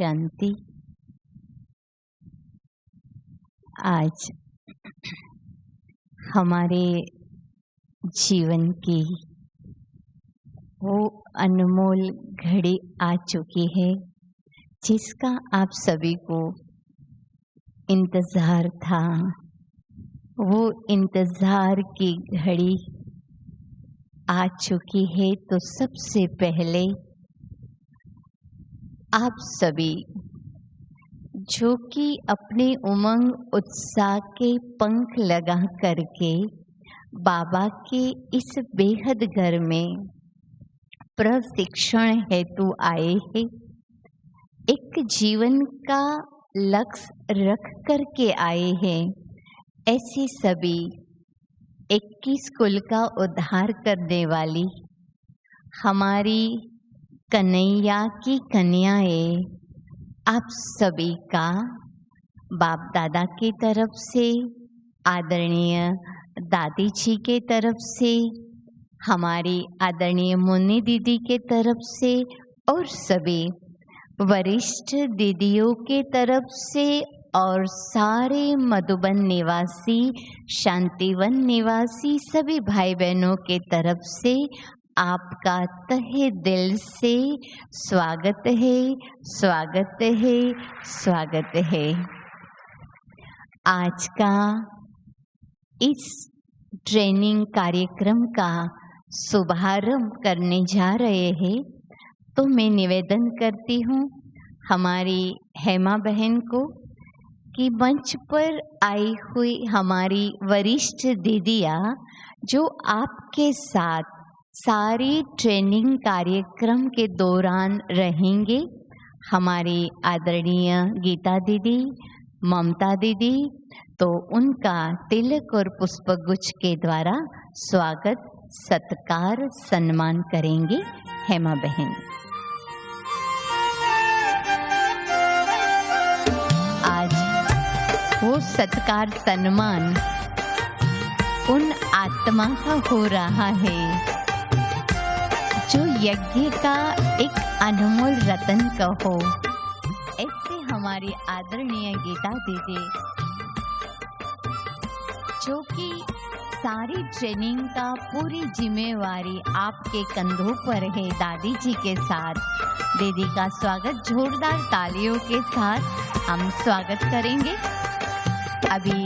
शांति। आज हमारे जीवन की वो अनमोल घड़ी आ चुकी है जिसका आप सभी को इंतज़ार था। वो इंतज़ार की घड़ी आ चुकी है। तो सबसे पहले आप सभी जो कि अपने उमंग उत्साह के पंख लगा करके बाबा के इस बेहद घर में प्रशिक्षण हेतु आए हैं, एक जीवन का लक्ष्य रख करके आए हैं, ऐसी सभी 21 कुल का उद्धार करने वाली हमारी कन्हैया की कन्याएं, आप सभी का बाप दादा की तरफ से, आदरणीय दादी जी के तरफ से, हमारी आदरणीय मुन्नी दीदी के तरफ से और सभी वरिष्ठ दीदियों के तरफ से और सारे मधुबन निवासी, शांतिवन निवासी सभी भाई बहनों के तरफ से आपका तहे दिल से स्वागत है, स्वागत है, स्वागत है। आज का इस ट्रेनिंग कार्यक्रम का शुभारंभ करने जा रहे हैं। तो मैं निवेदन करती हूँ हमारी हेमा बहन को कि मंच पर आई हुई हमारी वरिष्ठ दीदियाँ जो आपके साथ सारी ट्रेनिंग कार्यक्रम के दौरान रहेंगे, हमारी आदरणीय गीता दीदी, ममता दीदी, तो उनका तिलक और पुष्पगुच्छ के द्वारा स्वागत, सत्कार, सम्मान करेंगे हेमा बहन। आज वो सत्कार सम्मान उन आत्मा का हो रहा है जो यज्ञ का एक अनमोल रतन कहो। ऐसे हमारी आदरणीय गीता दीदी जो कि सारी ट्रेनिंग का पूरी जिम्मेवारी आपके कंधों पर है, दादी जी के साथ दीदी का स्वागत जोरदार तालियों के साथ हम स्वागत करेंगे। अभी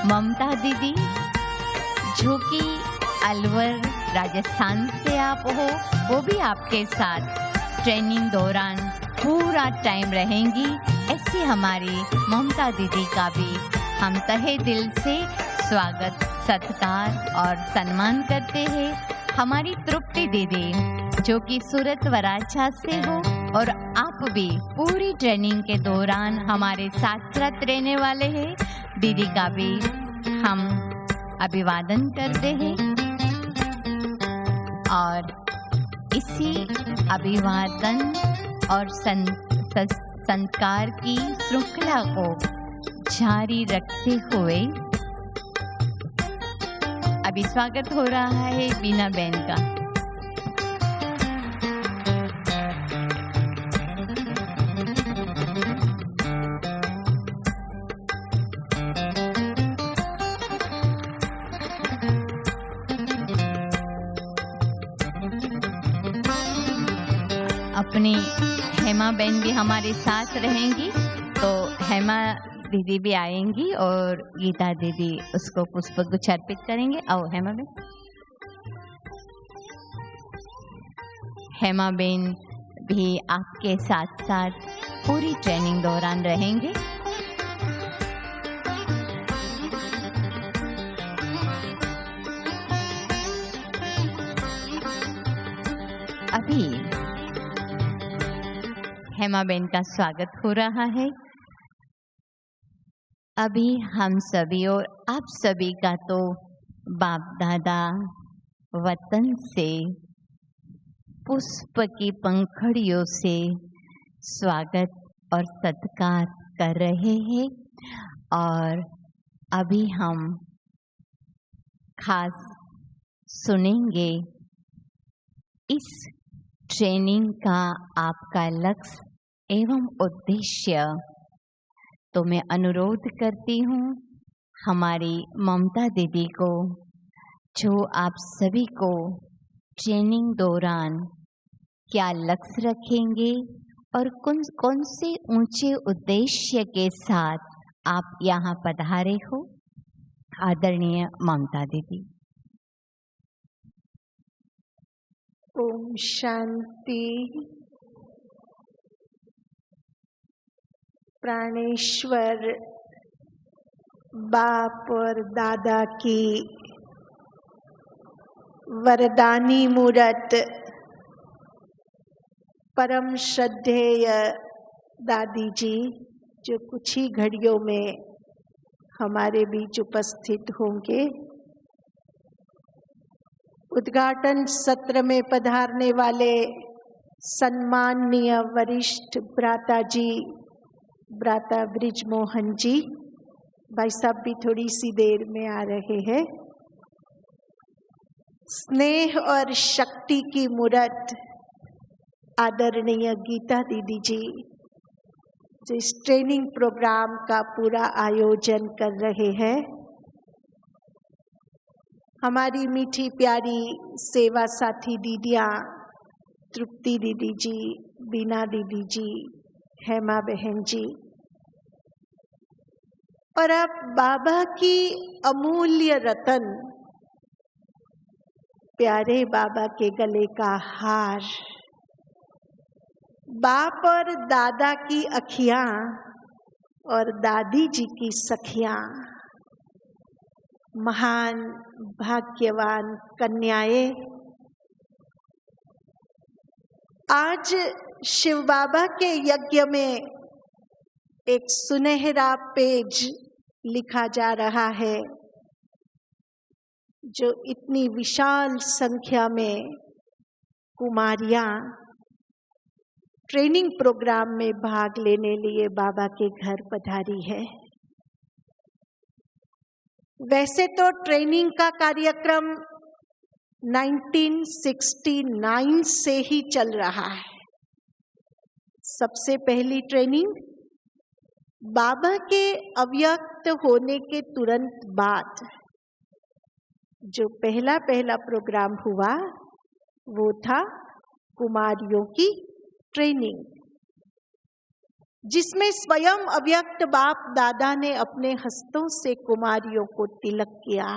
ममता दीदी जो कि अलवर राजस्थान से आप हो, वो भी आपके साथ ट्रेनिंग दौरान पूरा टाइम रहेंगी। ऐसी हमारी ममता दीदी का भी हम तहे दिल से स्वागत, सत्कार और सम्मान करते हैं। हमारी तृप्ति दीदी जो कि सूरत वराछा से हो और आप भी पूरी ट्रेनिंग के दौरान हमारे साथ साथ रहने वाले हैं, दीदी का भी हम अभिवादन करते हैं। और इसी अभिवादन और संस्कार की श्रृंखला को जारी रखते हुए अभी स्वागत हो रहा है बीना बहन का। अपनी हेमा बहन भी हमारे साथ रहेंगी, तो हेमा दीदी भी आएंगी और गीता दीदी उसको पुष्पगुच्छ अर्पित करेंगे। आओ हेमा बहन। हेमा बहन भी आपके साथ साथ पूरी ट्रेनिंग दौरान रहेंगे। अभी हेमा बहन का स्वागत हो रहा है। अभी हम सभी और आप सभी का तो बाप दादा वतन से पुष्प की पंखड़ियों से स्वागत और सत्कार कर रहे हैं। और अभी हम खास सुनेंगे इस ट्रेनिंग का आपका लक्ष्य एवं उद्देश्य। तो मैं अनुरोध करती हूँ हमारी ममता दीदी को, जो आप सभी को ट्रेनिंग दौरान क्या लक्ष्य रखेंगे और कौन से ऊंचे उद्देश्य के साथ आप यहाँ पधारे हो। आदरणीय ममता दीदी। ओम शांति। प्राणेश्वर बाप और दादा की वरदानी मूरत परम श्रद्धेय दादी जी, जो कुछ ही घड़ियों में हमारे बीच उपस्थित होंगे, उद्घाटन सत्र में पधारने वाले सम्माननीय वरिष्ठ भ्राता जी, भ्राता ब्रिजमोहन जी, भाई साहब भी थोड़ी सी देर में आ रहे हैं। स्नेह और शक्ति की मूरत आदरणीय गीता दीदी जी, जो इस ट्रेनिंग प्रोग्राम का पूरा आयोजन कर रहे हैं। हमारी मीठी प्यारी सेवा साथी दीदियाँ, तृप्ति दीदी जी, बीना दीदी जी, हेमा बहन जी, और अब बाबा की अमूल्य रतन, प्यारे बाबा के गले का हार, बाप और दादा की अखियां और दादी जी की सखियां, महान भाग्यवान कन्याएं, आज शिव बाबा के यज्ञ में एक सुनहरा पेज लिखा जा रहा है, जो इतनी विशाल संख्या में कुमारियां ट्रेनिंग प्रोग्राम में भाग लेने लिए बाबा के घर पधारी है। वैसे तो ट्रेनिंग का कार्यक्रम 1969 से ही चल रहा है। सबसे पहली ट्रेनिंग बाबा के अव्यक्त होने के तुरंत बाद जो पहला प्रोग्राम हुआ, वो था कुमारियों की ट्रेनिंग, जिसमें स्वयं अव्यक्त बाप दादा ने अपने हस्तों से कुमारियों को तिलक किया,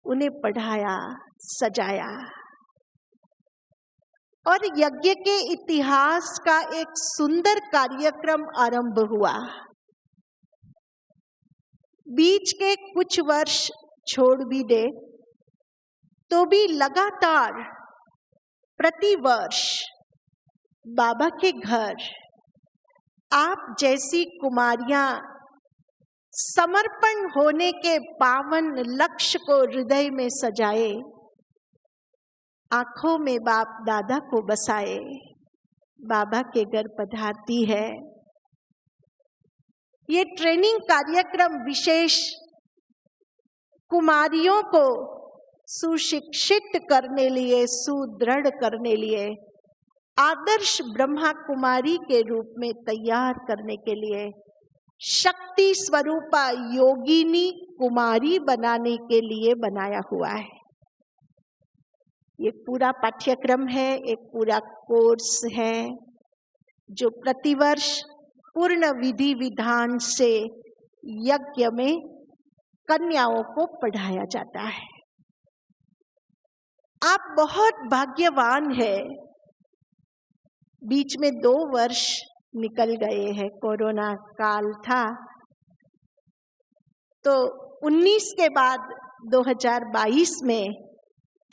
उन्हें पढ़ाया, सजाया, और यज्ञ के इतिहास का एक सुंदर कार्यक्रम आरंभ हुआ। बीच के कुछ वर्ष छोड़ भी दे तो भी लगातार प्रति वर्ष बाबा के घर आप जैसी कुमारियां समर्पण होने के पावन लक्ष्य को हृदय में सजाए, आंखों में बाप दादा को बसाए, बाबा के घर पधारती है। ये ट्रेनिंग कार्यक्रम विशेष कुमारियों को सुशिक्षित करने लिए, सुदृढ़ करने लिए, आदर्श ब्रह्मा कुमारी के रूप में तैयार करने के लिए, शक्ति स्वरूपा योगिनी कुमारी बनाने के लिए बनाया हुआ है। ये पूरा पाठ्यक्रम है, एक पूरा कोर्स है, जो प्रतिवर्ष पूर्ण विधि विधान से यज्ञ में कन्याओं को पढ़ाया जाता है। आप बहुत भाग्यवान है। बीच में 2 वर्ष निकल गए हैं, कोरोना काल था, तो 19 के बाद 2022 में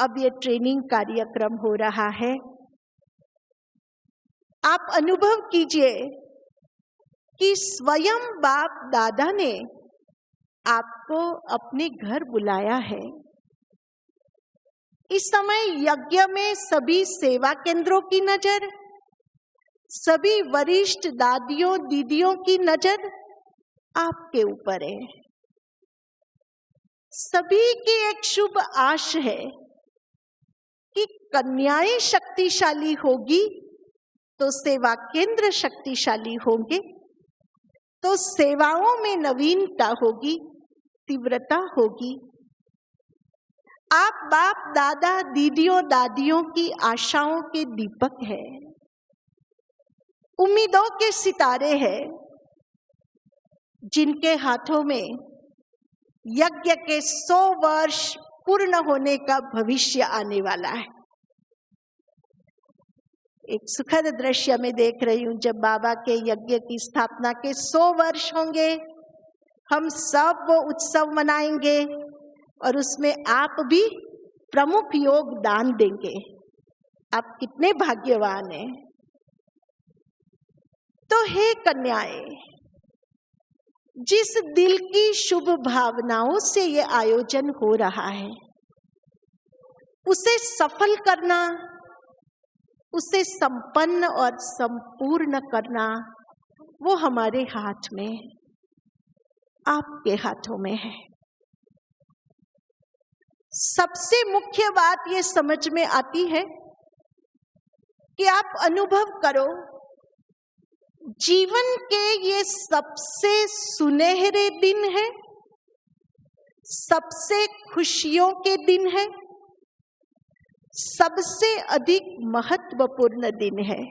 अब ये ट्रेनिंग कार्यक्रम हो रहा है। आप अनुभव कीजिए कि स्वयं बाप दादा ने आपको अपने घर बुलाया है। इस समय यज्ञ में सभी सेवा केंद्रों की नजर, सभी वरिष्ठ दादियों दीदियों की नजर आपके ऊपर है। सभी की एक शुभ आश है कि कन्याएं शक्तिशाली होगी तो सेवा केंद्र शक्तिशाली होंगे, तो सेवाओं में नवीनता होगी, तीव्रता होगी। आप बाप दादा दीदियों दादियों की आशाओं के दीपक है, उम्मीदों के सितारे हैं, जिनके हाथों में यज्ञ के 100 वर्ष पूर्ण होने का भविष्य आने वाला है। एक सुखद दृश्य में देख रही हूं, जब बाबा के यज्ञ की स्थापना के 100 वर्ष होंगे, हम सब वो उत्सव मनाएंगे और उसमें आप भी प्रमुख योगदान देंगे। आप कितने भाग्यवान हैं। तो हे कन्याएं, जिस दिल की शुभ भावनाओं से ये आयोजन हो रहा है, उसे सफल करना, उसे संपन्न और संपूर्ण करना, वो हमारे हाथ में, आपके हाथों में है। सबसे मुख्य बात ये समझ में आती है कि आप अनुभव करो, जीवन के ये सबसे सुनहरे दिन है, सबसे खुशियों के दिन है, सबसे अधिक महत्वपूर्ण दिन है।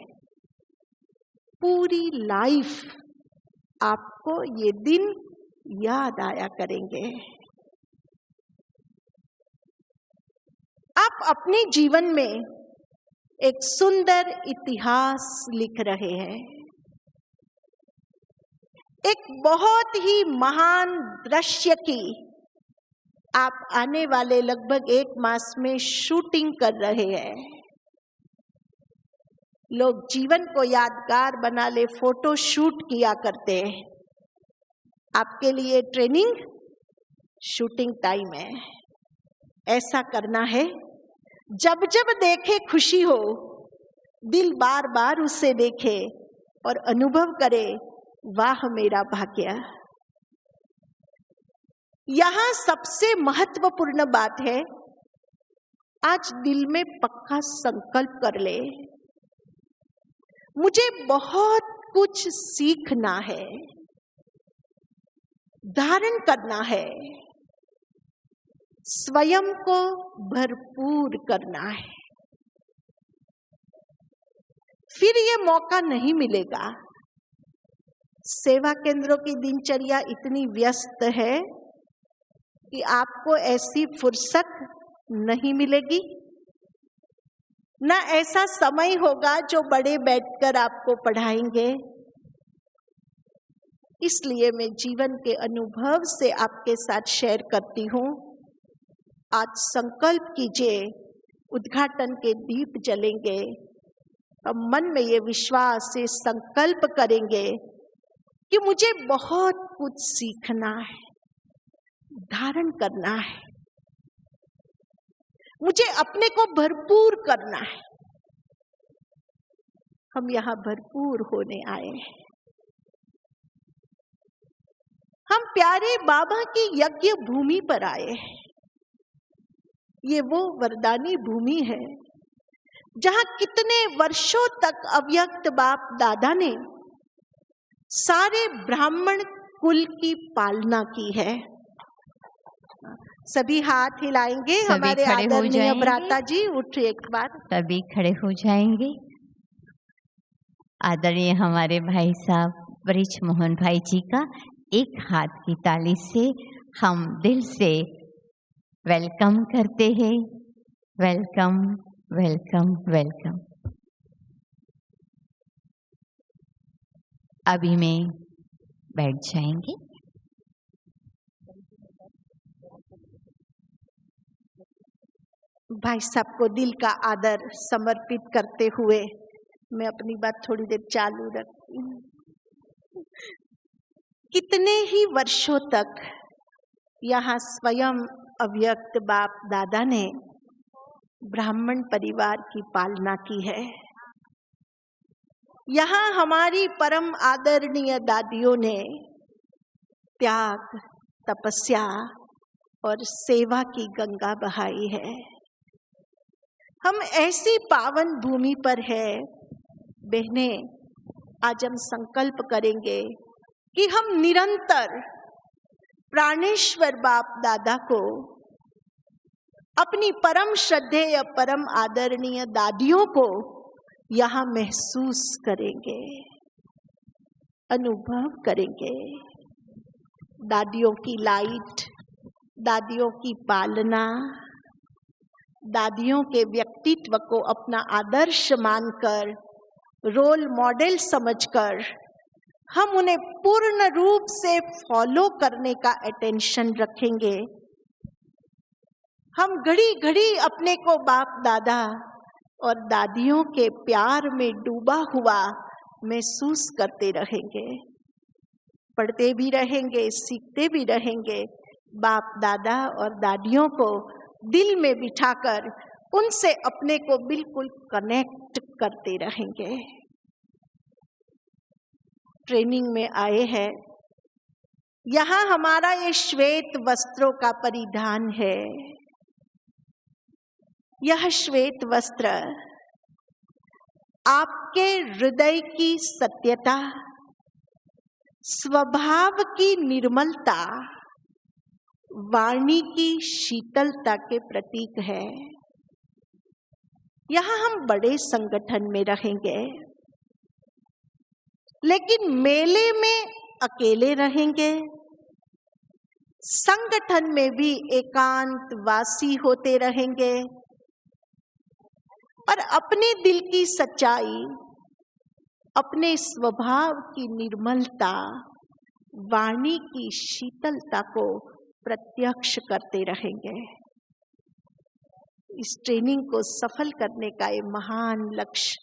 पूरी लाइफ आपको ये दिन याद आया करेंगे। आप अपने जीवन में एक सुंदर इतिहास लिख रहे हैं। एक बहुत ही महान दृश्य की आप आने वाले लगभग 1 मास में शूटिंग कर रहे हैं। लोग जीवन को यादगार बना ले फोटो शूट किया करते हैं। आपके लिए ट्रेनिंग शूटिंग टाइम है। ऐसा करना है, जब जब देखे खुशी हो, दिल बार बार उससे देखे और अनुभव करे, वाह मेरा भाग्य। यहां सबसे महत्वपूर्ण बात है, आज दिल में पक्का संकल्प कर ले, मुझे बहुत कुछ सीखना है, धारण करना है, स्वयं को भरपूर करना है। फिर ये मौका नहीं मिलेगा। सेवा केंद्रों की दिनचर्या इतनी व्यस्त है कि आपको ऐसी फुर्सत नहीं मिलेगी, ना ऐसा समय होगा जो बड़े बैठकर आपको पढ़ाएंगे। इसलिए मैं जीवन के अनुभव से आपके साथ शेयर करती हूँ। आज संकल्प कीजिए, उद्घाटन के दीप जलेंगे, हम मन में ये विश्वास से संकल्प करेंगे कि मुझे बहुत कुछ सीखना है, धारण करना है, मुझे अपने को भरपूर करना है। हम यहाँ भरपूर होने आए हैं। हम प्यारे बाबा की यज्ञ भूमि पर आए हैं। ये वो वरदानी भूमि है जहां कितने वर्षों तक अव्यक्त बाप दादा ने सारे ब्राह्मण कुल की पालना की है। सभी हाथ हिलाएंगे। हमारे आदरणीय भ्राता जी उठिए एक बार। सभी खड़े हो जाएंगे। आदरणीय हमारे भाई साहब ब्रिज मोहन भाई जी का एक हाथ की ताली से हम दिल से वेलकम करते हैं। Welcome welcome welcome. अभी में बैठ जाएंगे। भाई साहब को दिल का आदर समर्पित करते हुए मैं अपनी बात थोड़ी देर चालू रखती हूँ। कितने ही वर्षों तक यहाँ स्वयं अव्यक्त बाप दादा ने ब्राह्मण परिवार की पालना की है। यहाँ हमारी परम आदरणीय दादियों ने त्याग, तपस्या और सेवा की गंगा बहाई है। हम ऐसी पावन भूमि पर है बहनें, आज हम संकल्प करेंगे कि हम निरंतर प्राणेश्वर बाप दादा को, अपनी परम श्रद्धेय परम आदरणीय दादियों को यहाँ महसूस करेंगे, अनुभव करेंगे। दादियों की लाइट, दादियों की पालना, दादियों के व्यक्तित्व को अपना आदर्श मानकर, रोल मॉडल समझकर हम उन्हें पूर्ण रूप से फॉलो करने का अटेंशन रखेंगे। हम घड़ी घड़ी अपने को बाप दादा और दादियों के प्यार में डूबा हुआ महसूस करते रहेंगे, पढ़ते भी रहेंगे, सीखते भी रहेंगे। बाप दादा और दादियों को दिल में बिठाकर उनसे अपने को बिल्कुल कनेक्ट करते रहेंगे। ट्रेनिंग में आए हैं, यहाँ हमारा ये श्वेत वस्त्रों का परिधान है। यह श्वेत वस्त्र आपके हृदय की सत्यता, स्वभाव की निर्मलता, वाणी की शीतलता के प्रतीक है। यहाँ हम बड़े संगठन में रहेंगे, लेकिन मेले में अकेले रहेंगे, संगठन में भी एकांतवासी होते रहेंगे, और अपने दिल की सच्चाई, अपने स्वभाव की निर्मलता, वाणी की शीतलता को प्रत्यक्ष करते रहेंगे। इस ट्रेनिंग को सफल करने का ये महान लक्ष्य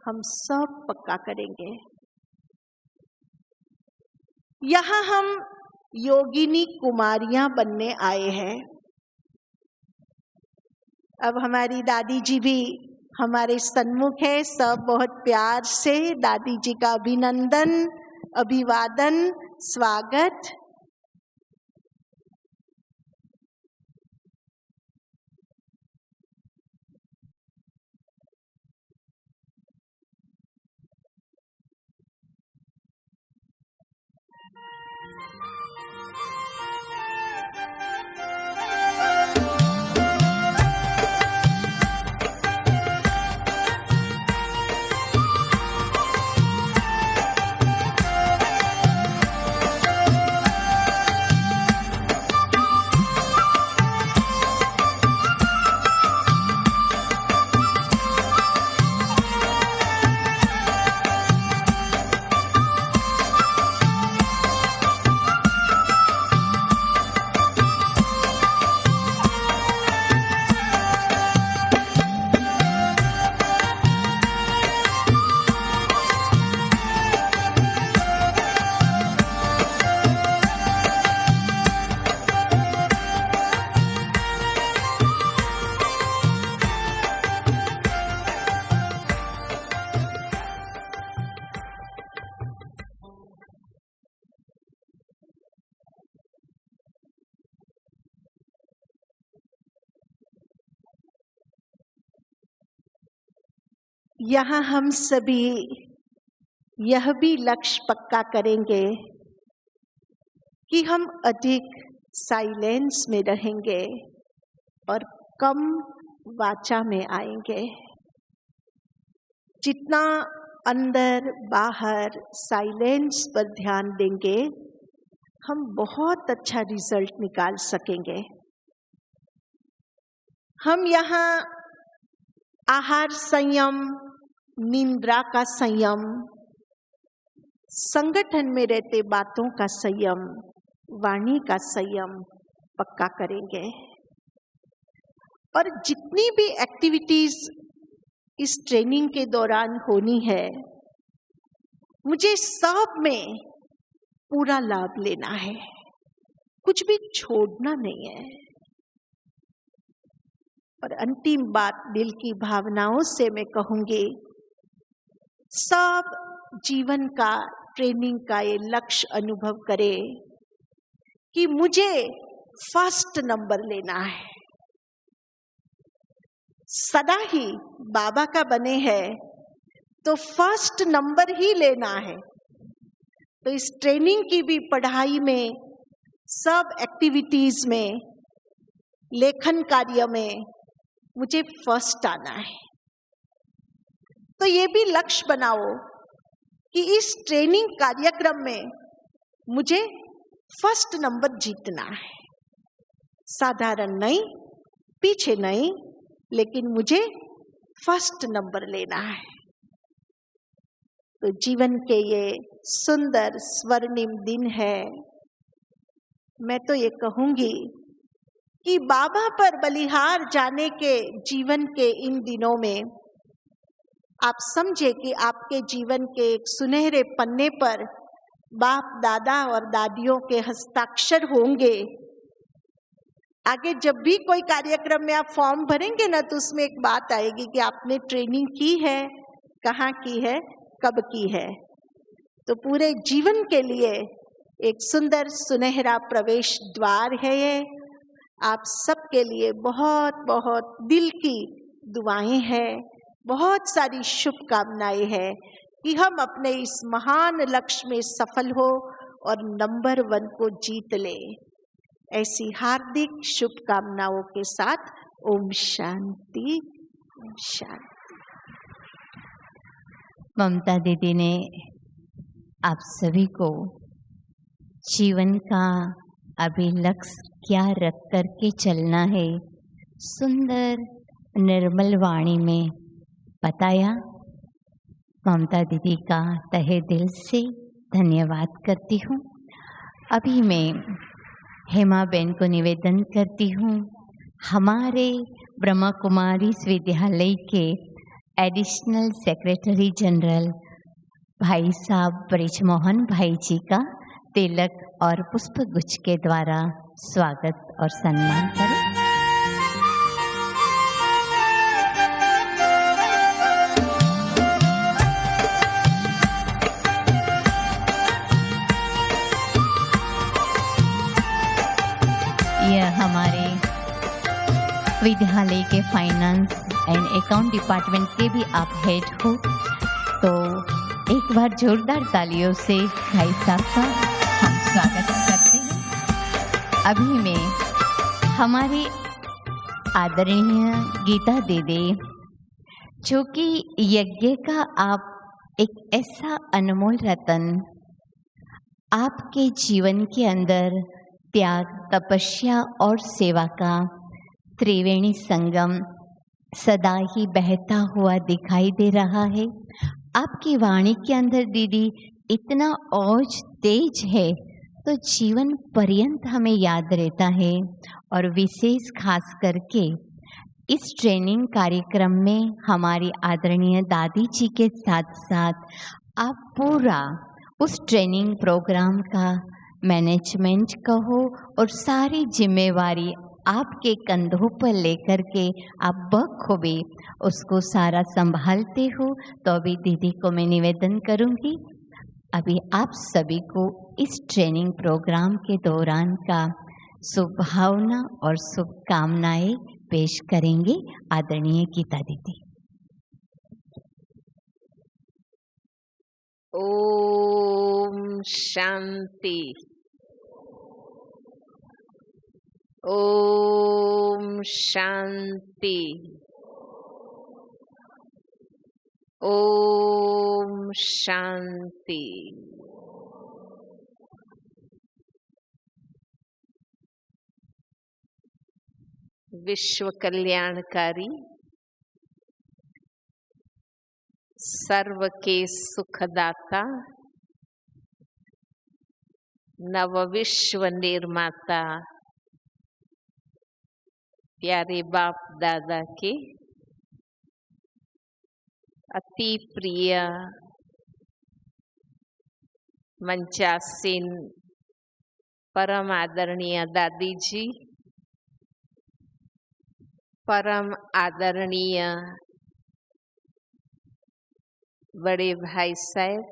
हम सब पक्का करेंगे। यहाँ हम योगिनी कुमारियां बनने आए हैं। अब हमारी दादी जी भी हमारे सन्मुख है। सब बहुत प्यार से दादी जी का अभिनंदन, अभिवादन, स्वागत। यहाँ हम सभी यह भी लक्ष्य पक्का करेंगे कि हम अधिक साइलेंस में रहेंगे और कम वाचा में आएंगे। जितना अंदर बाहर साइलेंस पर ध्यान देंगे, हम बहुत अच्छा रिजल्ट निकाल सकेंगे। हम यहाँ आहार संयम, निंद्रा का संयम, संगठन में रहते बातों का संयम, वाणी का संयम पक्का करेंगे। और जितनी भी एक्टिविटीज इस ट्रेनिंग के दौरान होनी है, मुझे सब में पूरा लाभ लेना है, कुछ भी छोड़ना नहीं है। और अंतिम बात दिल की भावनाओं से मैं कहूंगी, सब जीवन का ट्रेनिंग का ये लक्ष्य अनुभव करे कि मुझे फर्स्ट नंबर लेना है। सदा ही बाबा का बने हैं तो फर्स्ट नंबर ही लेना है। तो इस ट्रेनिंग की भी पढ़ाई में, सब एक्टिविटीज में, लेखन कार्य में मुझे फर्स्ट आना है। तो ये भी लक्ष्य बनाओ कि इस ट्रेनिंग कार्यक्रम में मुझे फर्स्ट नंबर जीतना है। साधारण नहीं, पीछे नहीं, लेकिन मुझे फर्स्ट नंबर लेना है। तो जीवन के ये सुंदर स्वर्णिम दिन है। मैं तो ये कहूंगी कि बाबा पर बलिहार जाने के जीवन के इन दिनों में आप समझे कि आपके जीवन के एक सुनहरे पन्ने पर बाप दादा और दादियों के हस्ताक्षर होंगे। आगे जब भी कोई कार्यक्रम में आप फॉर्म भरेंगे ना, तो उसमें एक बात आएगी कि आपने ट्रेनिंग की है, कहाँ की है, कब की है। तो पूरे जीवन के लिए एक सुंदर सुनहरा प्रवेश द्वार है ये। आप सबके लिए बहुत बहुत दिल की दुआएं हैं, बहुत सारी शुभकामनाएं हैं कि हम अपने इस महान लक्ष्य में सफल हो और नंबर 1 को जीत ले। ऐसी हार्दिक शुभकामनाओं के साथ ओम शांति, ओम शांति। ममता दीदी ने आप सभी को जीवन का अभी लक्ष्य क्या रख करके चलना है, सुंदर निर्मल वाणी में बताया। ममता दीदी का तहे दिल से धन्यवाद करती हूँ। अभी मैं हेमा बहन को निवेदन करती हूँ, हमारे ब्रह्मा कुमारी विद्यालय के एडिशनल सेक्रेटरी जनरल भाई साहब ब्रिजमोहन भाई जी का तिलक और पुष्पगुच्छ के द्वारा स्वागत और सम्मान करें। यह हमारे विद्यालय के फाइनेंस एंड अकाउंट डिपार्टमेंट के भी आप हेड हो, तो एक बार जोरदार तालियों से भाई साहब का हम स्वागत करते हैं। अभी मैं हमारी आदरणीय गीता दीदी, जो कि यज्ञ का आप एक ऐसा अनमोल रतन, आपके जीवन के अंदर त्याग, तपस्या और सेवा का त्रिवेणी संगम सदा ही बहता हुआ दिखाई दे रहा है। आपकी वाणी के अंदर दीदी इतना औज तेज है, तो जीवन पर्यंत हमें याद रहता है। और विशेष खास करके इस ट्रेनिंग कार्यक्रम में हमारी आदरणीय दादी जी के साथ साथ आप पूरा उस ट्रेनिंग प्रोग्राम का मैनेजमेंट कहो और सारी जिम्मेवारी आपके कंधों पर लेकर के आप बखूबी उसको सारा संभालते हो। तो अभी दीदी को मैं निवेदन करूंगी, अभी आप सभी को इस ट्रेनिंग प्रोग्राम के दौरान का शुभभावना और शुभकामनाएं पेश करेंगे आदरणीय गीता दीदी। ओम शांति, ओम शांति, ओम शांति। विश्व कल्याणकारी, सर्व के सुखदाता, नव विश्व निर्माता प्यारे बाप दादा के अति प्रिय मंचासीन परम आदरणीय दादी जी, परम आदरणीय बड़े भाई साहब,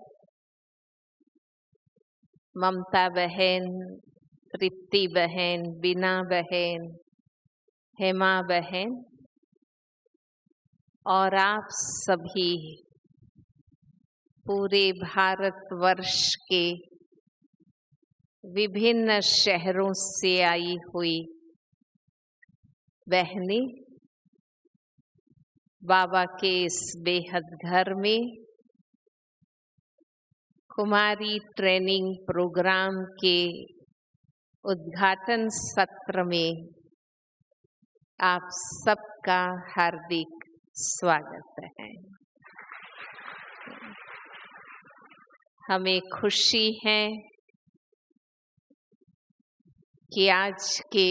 ममता बहन, तृप्ति बहन, बीना बहन, हेमा बहन और आप सभी पूरे भारतवर्ष के विभिन्न शहरों से आई हुई बहनें बाबा के इस बेहद घर में कुमारी ट्रेनिंग प्रोग्राम के उद्घाटन सत्र में आप सबका हार्दिक स्वागत है। हमें खुशी है कि आज के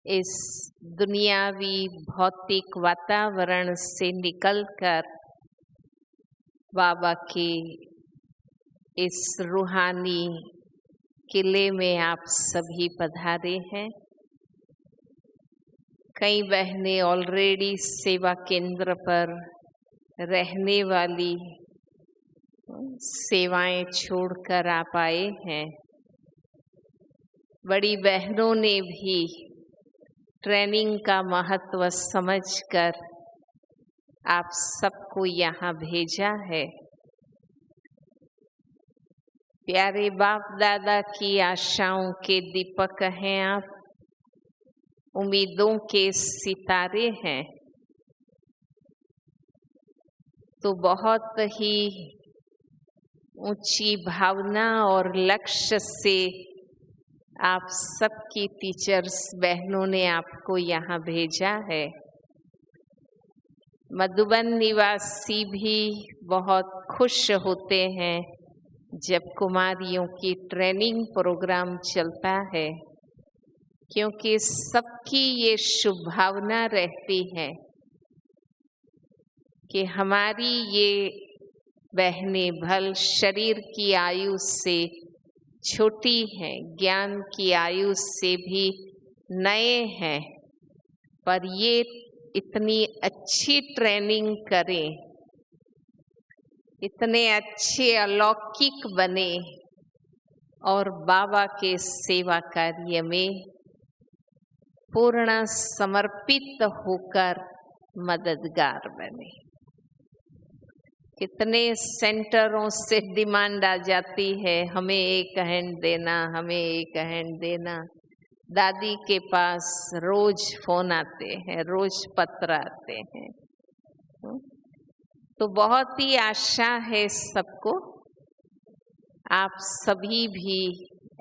इस दुनियावी भौतिक वातावरण से निकलकर बाबा के इस रूहानी किले में आप सभी पधारे हैं। कई बहनें ऑलरेडी सेवा केंद्र पर रहने वाली सेवाएं छोड़कर आप आए हैं। बड़ी बहनों ने भी ट्रेनिंग का महत्व समझकर आप सबको यहाँ भेजा है। प्यारे बाप दादा की आशाओं के दीपक हैं आप, उम्मीदों के सितारे हैं। तो बहुत ही ऊंची भावना और लक्ष्य से आप सबकी टीचर्स बहनों ने आपको यहाँ भेजा है। मधुबन निवासी भी बहुत खुश होते हैं जब कुमारियों की ट्रेनिंग प्रोग्राम चलता है, क्योंकि सबकी ये शुभ भावना रहती है कि हमारी ये बहनें भल शरीर की आयु से छोटी हैं, ज्ञान की आयु से भी नए हैं, पर ये इतनी अच्छी ट्रेनिंग करें, इतने अच्छे अलौकिक बने और बाबा के सेवा कार्य में पूर्ण समर्पित होकर मददगार बने। कितने सेंटरों से डिमांड आ जाती है, हमें एक हैंड देना, हमें एक हैंड देना। दादी के पास रोज फोन आते हैं, रोज पत्र आते हैं। तो बहुत ही आशा है सबको, आप सभी भी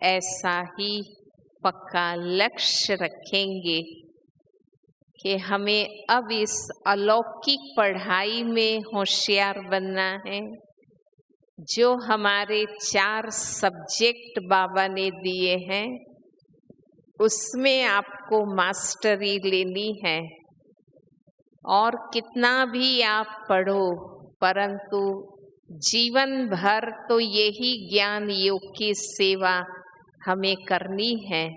ऐसा ही पक्का लक्ष्य रखेंगे कि हमें अब इस अलौकिक पढ़ाई में होशियार बनना है। जो हमारे 4 सब्जेक्ट बाबा ने दिए हैं, उसमें आपको मास्टरी लेनी है। और कितना भी आप पढ़ो, परंतु जीवन भर तो यही ज्ञान योग की सेवा हमें करनी है।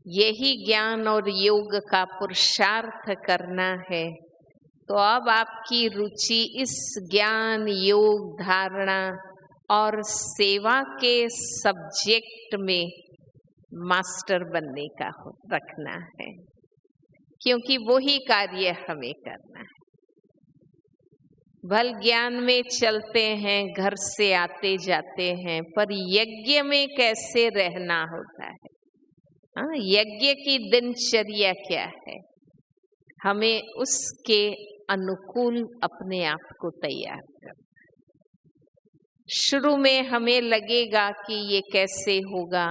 यही ज्ञान और योग का पुरुषार्थ करना है। तो अब आपकी रुचि इस ज्ञान, योग, धारणा और सेवा के सब्जेक्ट में मास्टर बनने का रखना है, क्योंकि वही कार्य हमें करना है। भल ज्ञान में चलते हैं, घर से आते जाते हैं, पर यज्ञ में कैसे रहना होता है। यज्ञ की दिनचर्या क्या है, हमें उसके अनुकूल अपने आप को तैयार करना। शुरू में हमें लगेगा कि ये कैसे होगा,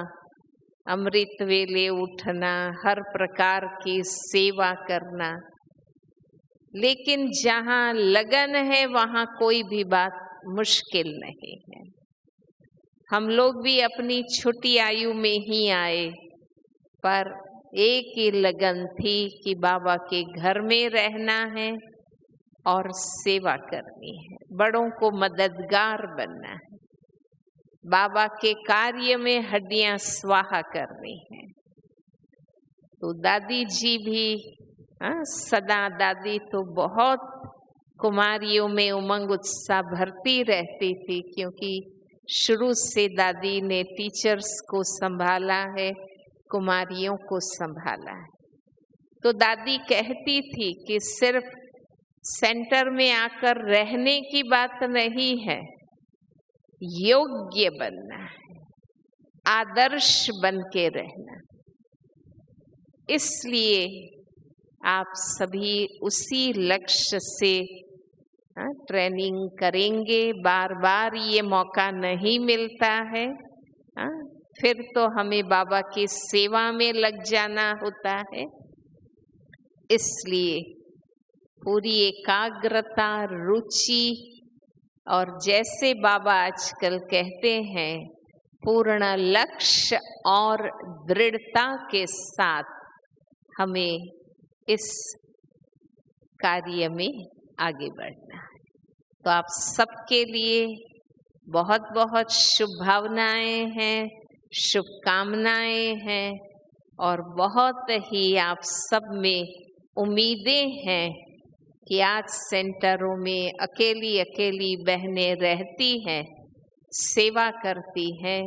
अमृत वेले उठना, हर प्रकार की सेवा करना, लेकिन जहाँ लगन है वहाँ कोई भी बात मुश्किल नहीं है। हम लोग भी अपनी छोटी आयु में ही आए, पर एक ही लगन थी कि बाबा के घर में रहना है और सेवा करनी है, बड़ों को मददगार बनना है, बाबा के कार्य में हड्डियां स्वाहा करनी है। तो दादी जी भी सदा, दादी तो बहुत कुमारियों में उमंग उत्साह भरती रहती थी, क्योंकि शुरू से दादी ने टीचर्स को संभाला है, कुमारियों को संभाला है। तो दादी कहती थी कि सिर्फ सेंटर में आकर रहने की बात नहीं है, योग्य बनना है, आदर्श बन के रहना। इसलिए आप सभी उसी लक्ष्य से ट्रेनिंग करेंगे। बार बार ये मौका नहीं मिलता है, फिर तो हमें बाबा की सेवा में लग जाना होता है। इसलिए पूरी एकाग्रता, रुचि और जैसे बाबा आजकल कहते हैं पूर्ण लक्ष्य और दृढ़ता के साथ हमें इस कार्य में आगे बढ़ना है। तो आप सबके लिए बहुत बहुत शुभकामनाएं हैं, शुभकामनाएं हैं और बहुत ही आप सब में उम्मीदें हैं कि आज सेंटरों में अकेली अकेली बहनें रहती हैं, सेवा करती हैं,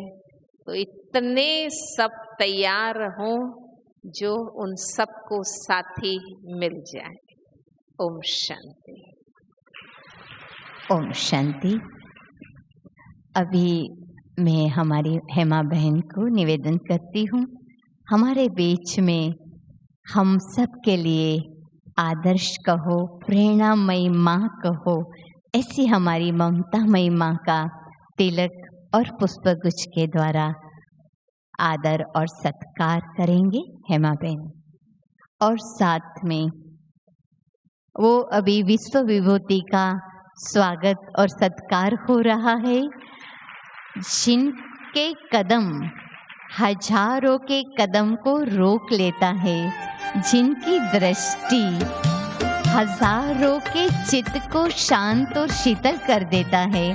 तो इतने सब तैयार हों जो उन सबको साथी मिल जाए। ओम शांति। ओम शांति। अभी मैं हमारी हेमा बहन को निवेदन करती हूँ, हमारे बीच में हम सब के लिए आदर्श कहो, प्रेरणामयी माँ कहो, ऐसी हमारी ममतामयी माँ का तिलक और पुष्पगुच्छ के द्वारा आदर और सत्कार करेंगे हेमा बहन। और साथ में वो अभी विश्व विभूति का स्वागत और सत्कार हो रहा है, जिनके कदम हजारों के कदम को रोक लेता है, जिनकी दृष्टि हजारों के चित्त को शांत और शीतल कर देता है,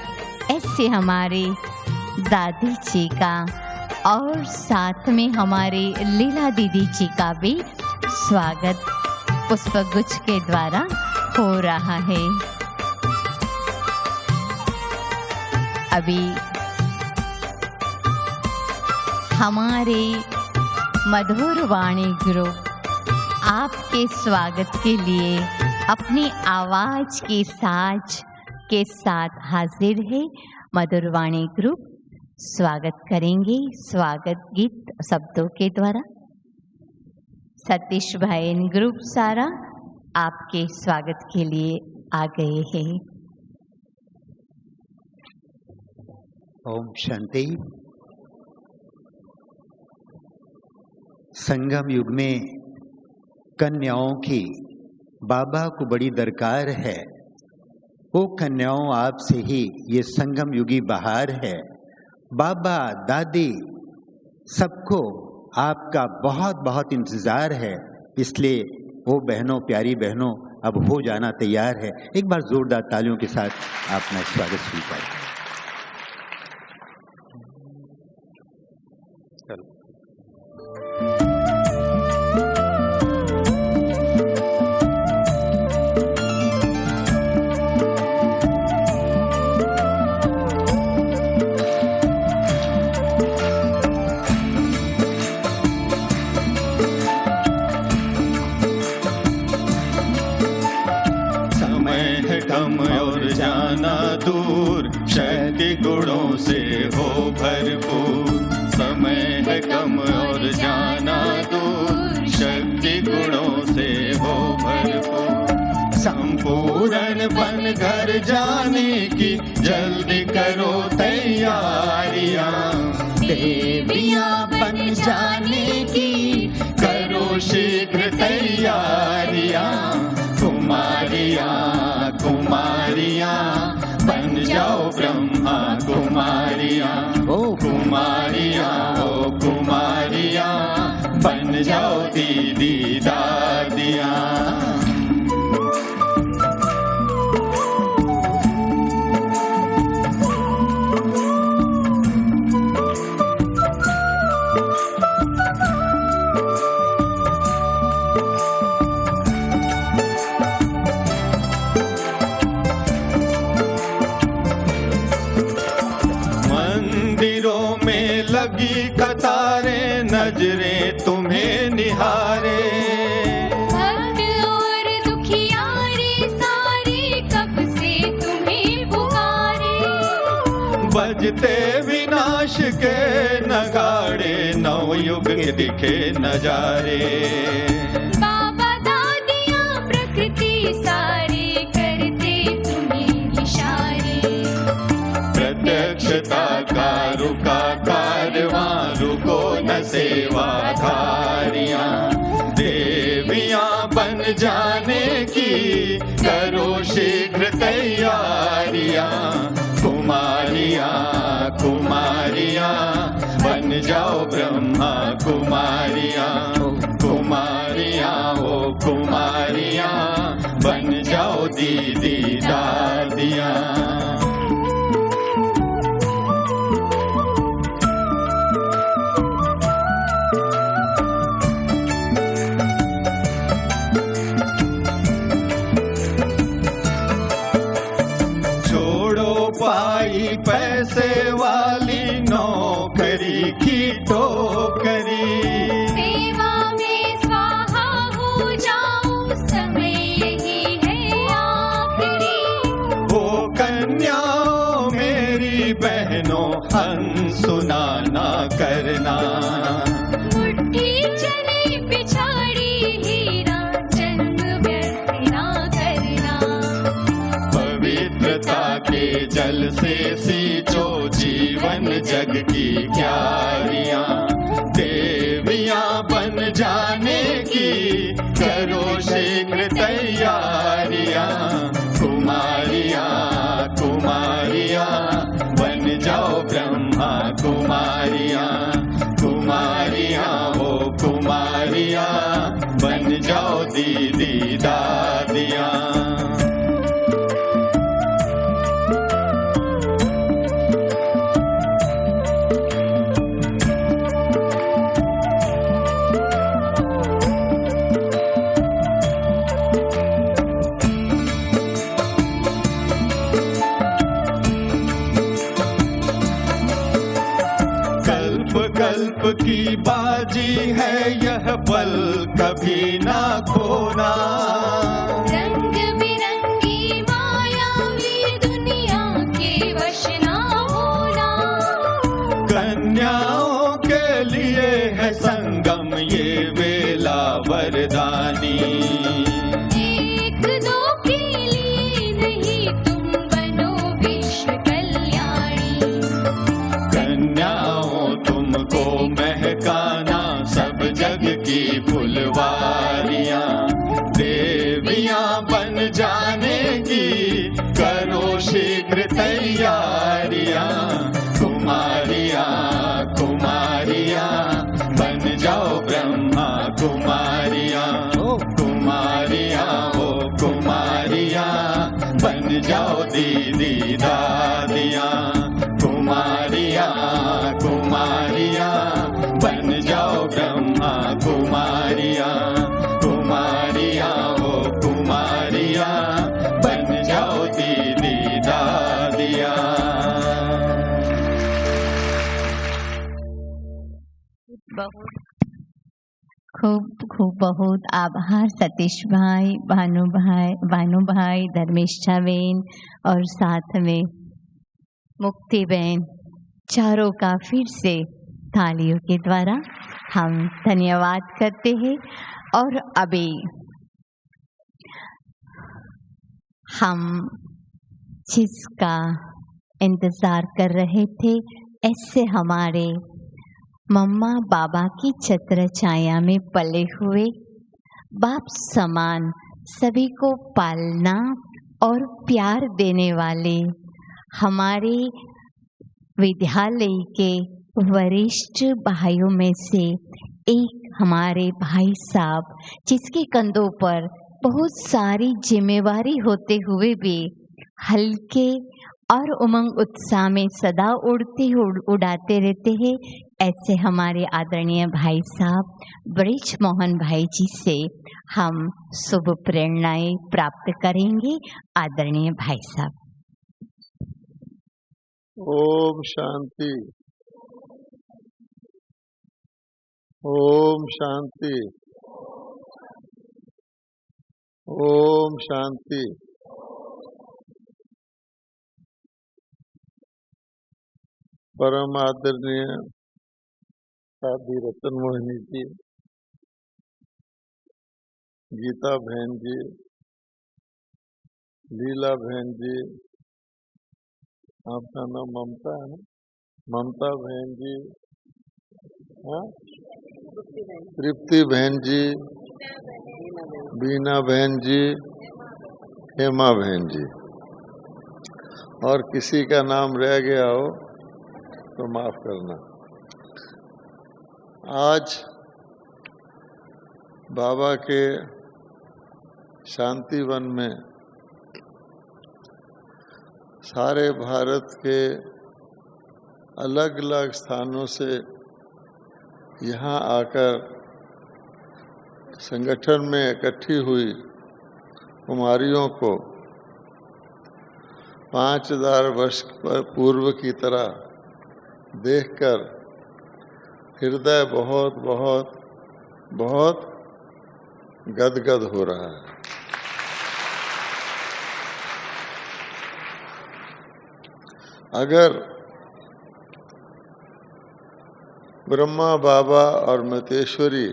ऐसे हमारे दादी जी का और साथ में हमारे लीला दीदी जी का भी स्वागत पुष्पगुच्छ के द्वारा हो रहा है। अभी हमारे मधुर वाणी ग्रुप आपके स्वागत के लिए अपनी आवाज की साज के साथ हाजिर है। मधुर वाणी ग्रुप स्वागत करेंगे स्वागत गीत शब्दों के द्वारा। सतीश भाई ग्रुप सारा आपके स्वागत के लिए आ गए हैं। ओम शांति। संगम युग में कन्याओं की बाबा को बड़ी दरकार है। वो कन्याओं आपसे ही ये संगम युगी बहार है। बाबा दादी सबको आपका बहुत बहुत इंतज़ार है, इसलिए वो बहनों, प्यारी बहनों, अब हो जाना तैयार है। एक बार जोरदार तालियों के साथ अपना स्वागत स्वीकार करें। शक्ति गुणों से हो भरपूर, समय है कम और जाना दूर, शक्ति गुणों से हो भरपूर। संपूर्ण बन घर जाने की जल्दी करो तैयारियां, देवियां बन जाने की करो शीघ्र तैयारियां। कुमारियां कुमारियां बन जाओ ब्रह्मा कुमारियां, ओ कुमारियां, ओ कुमारियां बन जाओ दीदी दादियां। लगी कतारें नजरें तुम्हें निहारे, भक्त और दुखियारे सारे बाजते विनाश के नगाड़े, नवयुग के दिखे नजारे। बाबा दादियाँ प्रकृति सारे करते तुम्हें इशारे। प्रत्यक्षता का रुका कारवां, रुको न सेवाधारियां। देवियां बन जाने की करो शीघ्र तैयारियां। कुमारियां कुमारियां बन जाओ ब्रह्मा कुमारियां। कुमारियां ओ कुमारियां बन जाओ दीदी दादियां। पैसे वाली नौकरी की टोकरी, सेवा में स्वाहा हो जाऊं, समय यही है आखिरी। वो कन्याओं मेरी बहनों अनसुना ना करना। मुट्ठी चली पिछाड़ी हीरा, जन्म व्यर्थ ना करना। पवित्रता के जल से सींचो जीवन जग की क्यारियां। देवियां बन जाने की करो शीघ्र तैयारियां। कुमारियां कुमारियां बन जाओ ब्रह्मा कुमारियां। कुमारियां ओ कुमारियां बन जाओ दीदी दादियां। कल्प की बाजी है यह पल कभी ना खोना। रंग बिरंगी मायावी दुनिया के वश ना होना। कन्याओं के लिए है संगम ये वेला वरदानी। एक दो के लिए नहीं तुम बनो विश्व कल्याणी। कन्याओं तुमको महकाना सब जग की फुलवारियां। देवियां बन जाने की करो शीघ्र तैयारियां। कुमारियां कुमारियां बन जाओ ब्रह्मा कुमारियां। कुमारियां ओ कुमारियां बन जाओ दीदी दादियां। कुमारियां कुमारियां बन जाओ ब्रह्मा कुमारियां। कुमारियां ओ कुमारियां बन जाओ दीदी दादियां। बहुत खूब बहुत आभार सतीश भाई, भानु भाई, धर्मिष्ठा बेन और साथ में मुक्ति बहन, चारों का फिर से तालियों के द्वारा हम धन्यवाद करते हैं। और अभी हम जिसका इंतज़ार कर रहे थे, ऐसे हमारे मम्मा बाबा की छत्र छाया में पले हुए बाप समान सभी को पालना और प्यार देने वाले हमारे विद्यालय के वरिष्ठ भाइयों में से एक हमारे भाई साहब, जिसके कंधों पर बहुत सारी जिम्मेवारी होते हुए भी हल्के और उमंग उत्साह में सदा उड़ाते रहते हैं, ऐसे हमारे आदरणीय भाई साहब ब्रिज मोहन भाई जी से हम शुभ प्रेरणाएं प्राप्त करेंगे। आदरणीय भाई साहब। ओम शांति, ओम शांति, ओम शांति। परम आदरणीय साध्वी रतन मोहिनी जी, गीता बहन जी, लीला बहन जी, आपका नाम ममता है ना, ममता बहन जी, हाँ, तृप्ति बहन जी, बीना बहन जी, हेमा बहन जी, और किसी का नाम रह गया हो तो माफ करना। आज बाबा के शांति वन में सारे भारत के अलग अलग स्थानों से यहाँ आकर संगठन में इकट्ठी हुई कुमारियों को 5000 वर्ष पूर्व की तरह देखकर हृदय बहुत बहुत बहुत गदगद हो रहा है। अगर ब्रह्मा बाबा और मतेश्वरी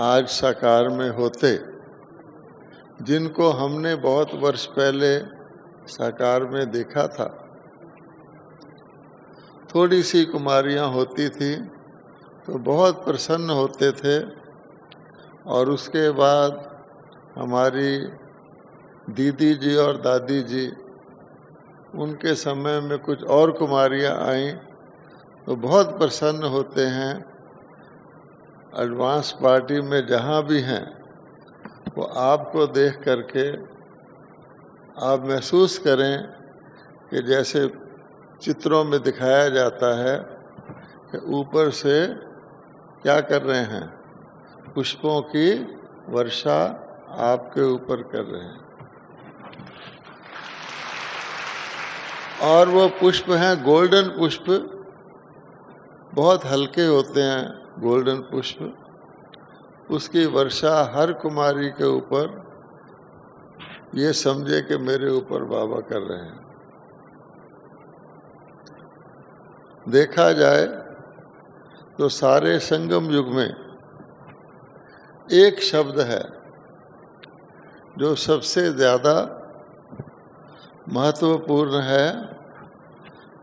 आज साकार में होते, जिनको हमने बहुत वर्ष पहले साकार में देखा था, थोड़ी सी कुमारियां होती थी तो बहुत प्रसन्न होते थे, और उसके बाद हमारी दीदी जी और दादी जी, उनके समय में कुछ और कुमारियां आईं तो बहुत प्रसन्न होते हैं। एडवांस पार्टी में जहाँ भी हैं, वो आपको देख करके आप महसूस करें कि जैसे चित्रों में दिखाया जाता है कि ऊपर से क्या कर रहे हैं, पुष्पों की वर्षा आपके ऊपर कर रहे हैं। और वो पुष्प हैं गोल्डन पुष्प, बहुत हल्के होते हैं गोल्डन पुष्प। उसकी वर्षा हर कुमारी के ऊपर, ये समझे कि मेरे ऊपर बाबा कर रहे हैं। देखा जाए तो सारे संगम युग में एक शब्द है जो सबसे ज्यादा महत्वपूर्ण है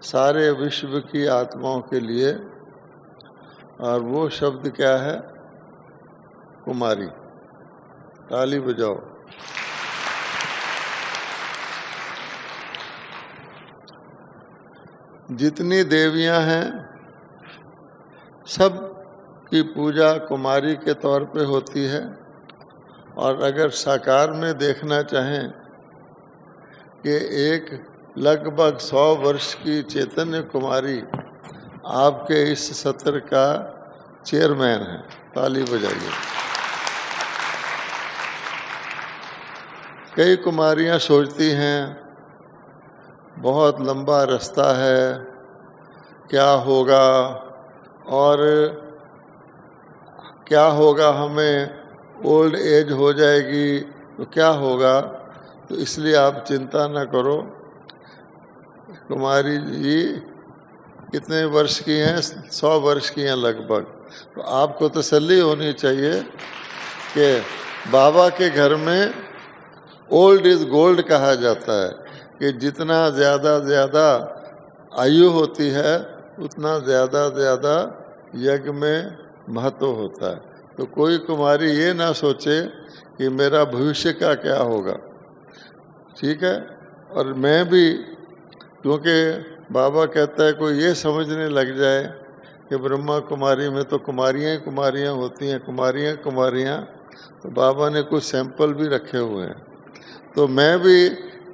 सारे विश्व की आत्माओं के लिए, और वो शब्द क्या है? कुमारी। ताली बजाओ। जितनी देवियां हैं सब की पूजा कुमारी के तौर पे होती है, और अगर साकार में देखना चाहें कि एक लगभग 100 वर्ष की चैतन्य कुमारी आपके इस सत्र का चेयरमैन है। ताली बजाइए। कई कुमारियां सोचती हैं बहुत लंबा रास्ता है, क्या होगा और क्या होगा, हमें ओल्ड एज हो जाएगी तो क्या होगा। तो इसलिए आप चिंता न करो। कुमारी जी कितने वर्ष की हैं? 100 वर्ष की हैं लगभग। तो आपको तसल्ली होनी चाहिए कि बाबा के घर में ओल्ड इज गोल्ड कहा जाता है, कि जितना ज़्यादा आयु होती है उतना ज़्यादा यज्ञ में महत्व होता है। तो कोई कुमारी ये ना सोचे कि मेरा भविष्य का क्या होगा, ठीक है। और मैं भी, क्योंकि बाबा कहता है कोई ये समझने लग जाए कि ब्रह्मा कुमारी में तो कुमारियाँ होती हैं, कुमारियाँ, तो बाबा ने कुछ सैंपल भी रखे हुए हैं। तो मैं भी,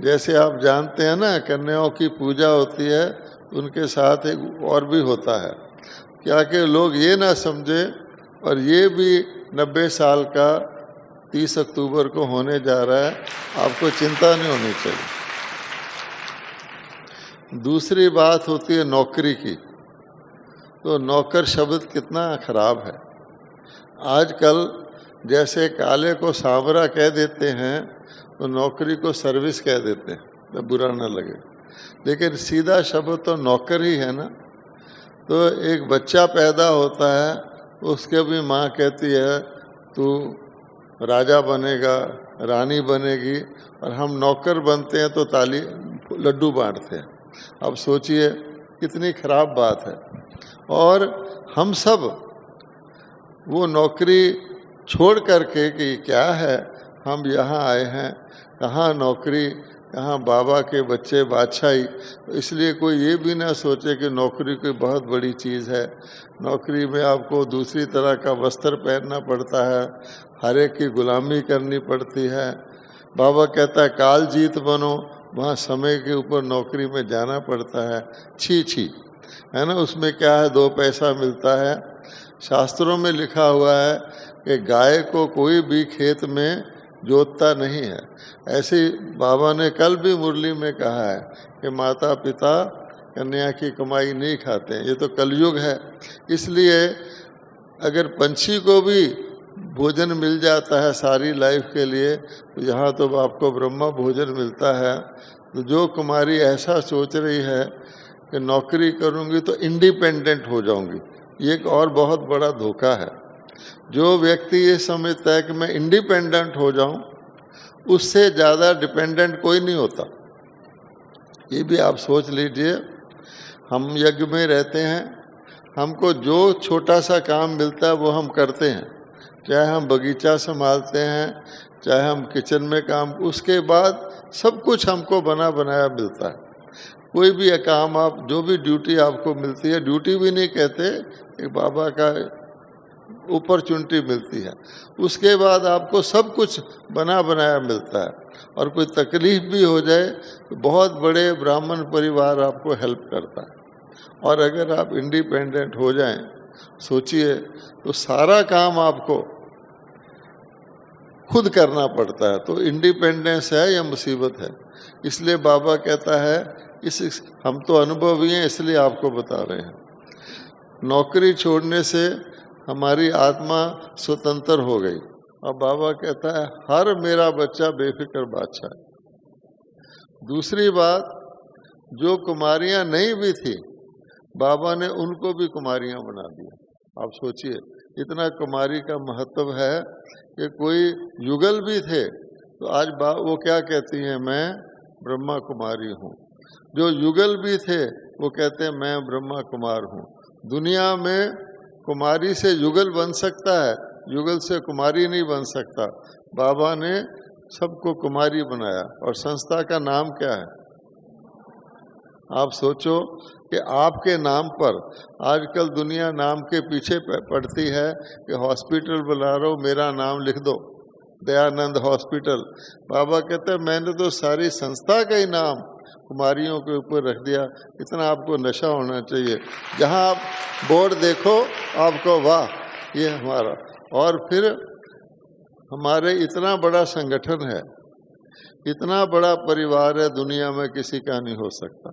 जैसे आप जानते हैं ना, कन्याओं की पूजा होती है, उनके साथ एक और भी होता है, क्या कि लोग ये ना समझे। और ये भी 90 साल का 30 अक्टूबर को होने जा रहा है, आपको चिंता नहीं होनी चाहिए। दूसरी बात होती है नौकरी की। तो नौकर शब्द कितना खराब है। आजकल जैसे काले को सांवरा कह देते हैं, तो नौकरी को सर्विस कह देते हैं, तो बुरा ना लगे। लेकिन सीधा शब्द तो नौकर ही है ना। तो एक बच्चा पैदा होता है, उसके भी माँ कहती है तू राजा बनेगा, रानी बनेगी, और हम नौकर बनते हैं तो ताली लड्डू बांटते हैं। अब सोचिए कितनी खराब बात है। और हम सब वो नौकरी छोड़ करके कि क्या है, हम यहाँ आए हैं, कहाँ नौकरी, कहाँ बाबा के बच्चे बादशाही। तो इसलिए कोई ये भी ना सोचे कि नौकरी कोई बहुत बड़ी चीज़ है। नौकरी में आपको दूसरी तरह का वस्त्र पहनना पड़ता है, हर एक की गुलामी करनी पड़ती है। बाबा कहता है काल जीत बनो, वहाँ समय के ऊपर नौकरी में जाना पड़ता है। छी छी, है ना। उसमें क्या है, 2 पैसा मिलता है। शास्त्रों में लिखा हुआ है कि गाय को कोई भी खेत में जोतता नहीं है। ऐसे ही बाबा ने कल भी मुरली में कहा है कि माता पिता कन्या की कमाई नहीं खाते हैं। ये तो कलयुग है। इसलिए अगर पंछी को भी भोजन मिल जाता है सारी लाइफ के लिए, तो यहाँ तो आपको ब्रह्मा भोजन मिलता है। तो जो कुमारी ऐसा सोच रही है कि नौकरी करूँगी तो इंडिपेंडेंट हो जाऊँगी, ये एक और बहुत बड़ा धोखा है। जो व्यक्ति ये समझता है कि मैं इंडिपेंडेंट हो जाऊं, उससे ज़्यादा डिपेंडेंट कोई नहीं होता। ये भी आप सोच लीजिए। हम यज्ञ में रहते हैं, हमको जो छोटा सा काम मिलता है वो हम करते हैं, चाहे हम बगीचा संभालते हैं, चाहे हम किचन में काम, उसके बाद सब कुछ हमको बना बनाया मिलता है। कोई भी काम आप, जो भी ड्यूटी आपको मिलती है, ड्यूटी भी नहीं कहते, एक बाबा का अपॉर्चुनिटी मिलती है, उसके बाद आपको सब कुछ बना बनाया मिलता है। और कोई तकलीफ भी हो जाए तो बहुत बड़े ब्राह्मण परिवार आपको हेल्प करता है। और अगर आप इंडिपेंडेंट हो जाएं, सोचिए तो सारा काम आपको खुद करना पड़ता है। तो इंडिपेंडेंस है या मुसीबत है। इसलिए बाबा कहता है, इस हम तो अनुभवी हैं इसलिए आपको बता रहे हैं, नौकरी छोड़ने से हमारी आत्मा स्वतंत्र हो गई। और बाबा कहता है हर मेरा बच्चा बेफिक्र बादशाह है। दूसरी बात, जो कुमारियां नहीं भी थी, बाबा ने उनको भी कुमारियां बना दिया। आप सोचिए इतना कुमारी का महत्व है कि कोई युगल भी थे तो आज वो क्या कहती हैं, मैं ब्रह्मा कुमारी हूँ। जो युगल भी थे वो कहते हैं मैं ब्रह्मा कुमार हूँ। दुनिया में कुमारी से युगल बन सकता है, युगल से कुमारी नहीं बन सकता। बाबा ने सबको कुमारी बनाया। और संस्था का नाम क्या है? आप सोचो कि आपके नाम पर आजकल दुनिया नाम के पीछे पड़ती है कि हॉस्पिटल बुला रहा हूँ, मेरा नाम लिख दो, दयानंद हॉस्पिटल। बाबा कहते हैं मैंने तो सारी संस्था का ही नाम कुमारियों के ऊपर रख दिया। इतना आपको नशा होना चाहिए। जहाँ आप बोर्ड देखो आपको वाह ये हमारा। और फिर हमारे इतना बड़ा संगठन है, इतना बड़ा परिवार है, दुनिया में किसी का नहीं हो सकता।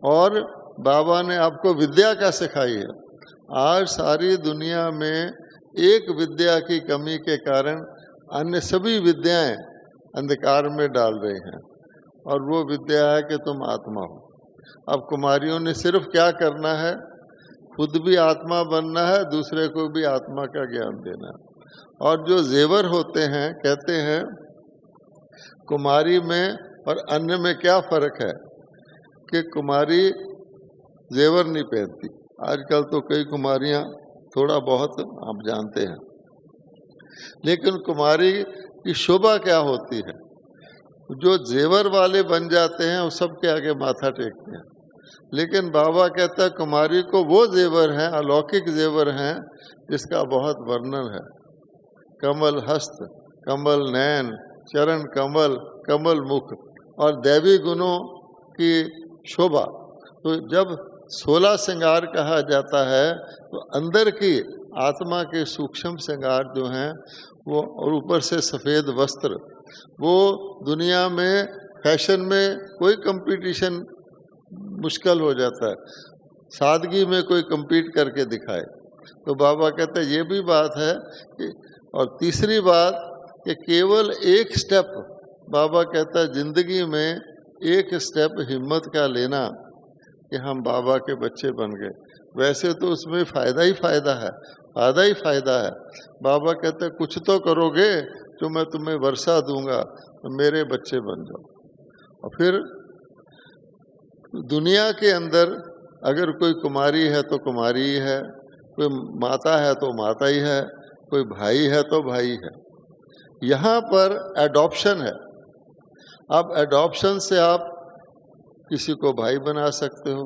और बाबा ने आपको विद्या क्या सिखाई है। आज सारी दुनिया में एक विद्या की कमी के कारण अन्य सभी विद्याएं अंधकार में डाल रहे हैं, और वो विद्या है कि तुम आत्मा हो। अब कुमारियों ने सिर्फ क्या करना है, खुद भी आत्मा बनना है, दूसरे को भी आत्मा का ज्ञान देना है। और जो जेवर होते हैं, कहते हैं कुमारी में और अन्य में क्या फर्क है कि कुमारी जेवर नहीं पहनती। आजकल तो कई कुमारियां थोड़ा बहुत आप जानते हैं, लेकिन कुमारी की शोभा क्या होती है, जो जेवर वाले बन जाते हैं वो सबके आगे माथा टेकते हैं। लेकिन बाबा कहता है कुमारी को वो जेवर हैं, अलौकिक जेवर हैं, जिसका बहुत वर्णन है। कमल हस्त, कमल नयन, चरण कमल, कमल मुख और दैवी गुणों की शोभा। तो जब 16 श्रृंगार कहा जाता है तो अंदर की आत्मा के सूक्ष्म श्रृंगार जो हैं वो, और ऊपर से सफ़ेद वस्त्र, वो दुनिया में फैशन में कोई कंपटीशन मुश्किल हो जाता है, सादगी में कोई compete करके दिखाए। तो बाबा कहते हैं ये भी बात है कि, और तीसरी बात कि केवल एक स्टेप, बाबा कहता है जिंदगी में एक स्टेप हिम्मत का लेना कि हम बाबा के बच्चे बन गए। वैसे तो उसमें फायदा ही फायदा है, फायदा ही फायदा है। बाबा कहते हैं कुछ तो करोगे जो मैं तुम्हें वर्षा दूंगा, तो मेरे बच्चे बन जाओ। और फिर दुनिया के अंदर अगर कोई कुमारी है तो कुमारी ही है, कोई माता है तो माता ही है, कोई भाई है तो भाई है। यहाँ पर एडॉप्शन है। अब एडॉप्शन से आप किसी को भाई बना सकते हो,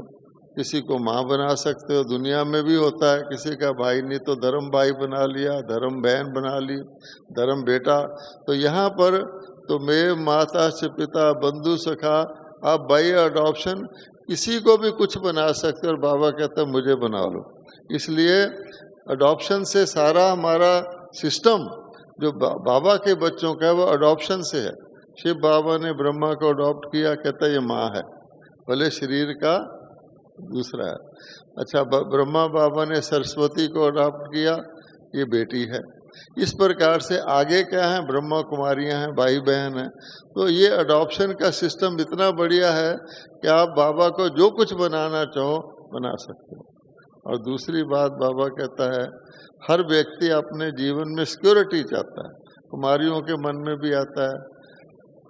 किसी को माँ बना सकते हो। दुनिया में भी होता है, किसी का भाई नहीं तो धर्म भाई बना लिया, धर्म बहन बना ली, धर्म बेटा। तो यहाँ पर तो मेरे माता से पिता बंधु सखा, आप बाई अडॉप्शन किसी को भी कुछ बना सकते हो। और बाबा कहते हैं मुझे बना लो। इसलिए अडॉप्शन से सारा हमारा सिस्टम जो बाबा के बच्चों का है वो अडॉप्शन से है। शिव बाबा ने ब्रह्मा को अडॉप्ट किया, कहता है ये माँ है, भले शरीर का दूसरा है। अच्छा, ब्रह्मा बाबा ने सरस्वती को अडॉप्ट किया, ये बेटी है। इस प्रकार से आगे क्या है, ब्रह्मा कुमारियां हैं, भाई बहन हैं। तो ये अडॉप्शन का सिस्टम इतना बढ़िया है कि आप बाबा को जो कुछ बनाना चाहो बना सकते हो। और दूसरी बात बाबा कहता है हर व्यक्ति अपने जीवन में सिक्योरिटी चाहता है। कुमारियों के मन में भी आता है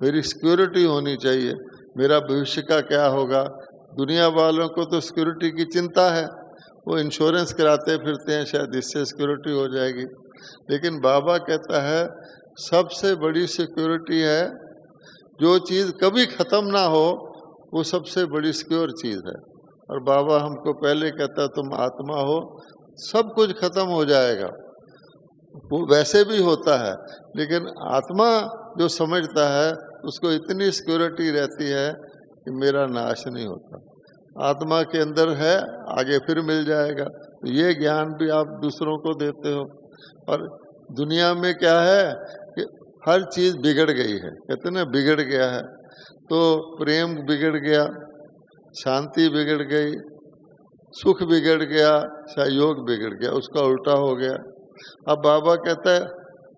मेरी सिक्योरिटी होनी चाहिए, मेरा भविष्य का क्या होगा। दुनिया वालों को तो सिक्योरिटी की चिंता है, वो इंश्योरेंस कराते फिरते हैं, शायद इससे सिक्योरिटी हो जाएगी। लेकिन बाबा कहता है सबसे बड़ी सिक्योरिटी है जो चीज़ कभी ख़त्म ना हो, वो सबसे बड़ी सिक्योर चीज़ है। और बाबा हमको पहले कहता है तुम आत्मा हो, सब कुछ खत्म हो जाएगा। वो वैसे भी होता है, लेकिन आत्मा जो समझता है उसको इतनी सिक्योरिटी रहती है कि मेरा नाश नहीं होता। आत्मा के अंदर है, आगे फिर मिल जाएगा। तो ये ज्ञान भी आप दूसरों को देते हो। और दुनिया में क्या है कि हर चीज़ बिगड़ गई है, कहते ना बिगड़ गया है। तो प्रेम बिगड़ गया, शांति बिगड़ गई, सुख बिगड़ गया, सहयोग बिगड़ गया, उसका उल्टा हो गया। अब बाबा कहता है,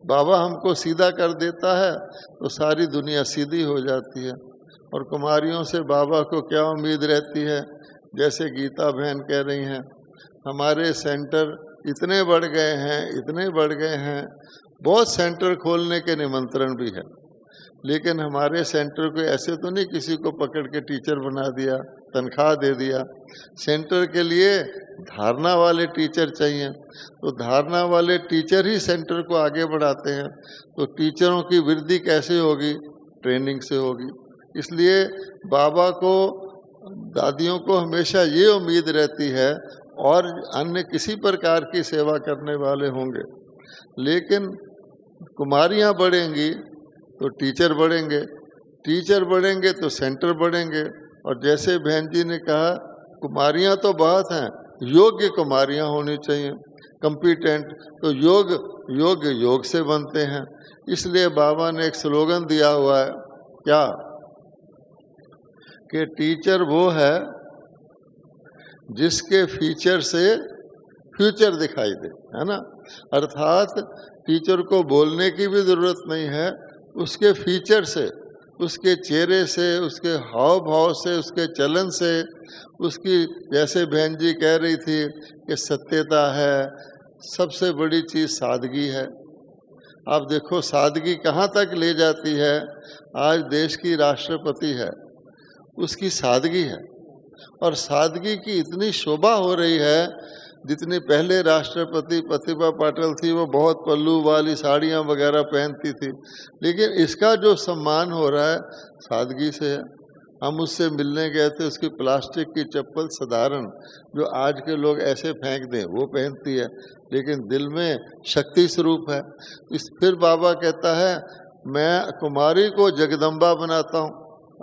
बाबा हमको सीधा कर देता है तो सारी दुनिया सीधी हो जाती है। और कुमारियों से बाबा को क्या उम्मीद रहती है, जैसे गीता बहन कह रही हैं हमारे सेंटर इतने बढ़ गए हैं, इतने बढ़ गए हैं, बहुत सेंटर खोलने के निमंत्रण भी है। लेकिन हमारे सेंटर को ऐसे तो नहीं किसी को पकड़ के टीचर बना दिया, तनख्वाह दे दिया। सेंटर के लिए धारणा वाले टीचर चाहिए, तो धारणा वाले टीचर ही सेंटर को आगे बढ़ाते हैं। तो टीचरों की वृद्धि कैसे होगी, ट्रेनिंग से होगी। इसलिए बाबा को, दादियों को हमेशा ये उम्मीद रहती है और अन्य किसी प्रकार की सेवा करने वाले होंगे। लेकिन कुमारियाँ बढ़ेंगी तो टीचर बढ़ेंगे, टीचर बढ़ेंगे तो सेंटर बढ़ेंगे। और जैसे बहन जी ने कहा कुमारियाँ तो बहुत हैं, योग्य कुमारियाँ होनी चाहिए, कॉम्पिटेंट। तो योग से बनते हैं। इसलिए बाबा ने एक स्लोगन दिया हुआ है क्या, कि टीचर वो है जिसके फीचर से फ्यूचर दिखाई दे, है ना। अर्थात टीचर को बोलने की भी ज़रूरत नहीं है, उसके फीचर से, उसके चेहरे से, उसके हाव भाव से, उसके चलन से, उसकी, जैसे बहन जी कह रही थी कि सत्यता है, सबसे बड़ी चीज़ सादगी है। आप देखो सादगी कहाँ तक ले जाती है। आज देश की राष्ट्रपति है, उसकी सादगी है। और सादगी की इतनी शोभा हो रही है, जितनी पहले राष्ट्रपति प्रतिभा पाटिल थी वो बहुत पल्लू वाली साड़ियाँ वगैरह पहनती थी, लेकिन इसका जो सम्मान हो रहा है सादगी से है। हम उससे मिलने गए थे, उसकी प्लास्टिक की चप्पल साधारण जो आज के लोग ऐसे फेंक दें वो पहनती है, लेकिन दिल में शक्ति स्वरूप है। फिर बाबा कहता है मैं कुमारी को जगदम्बा बनाता हूँ।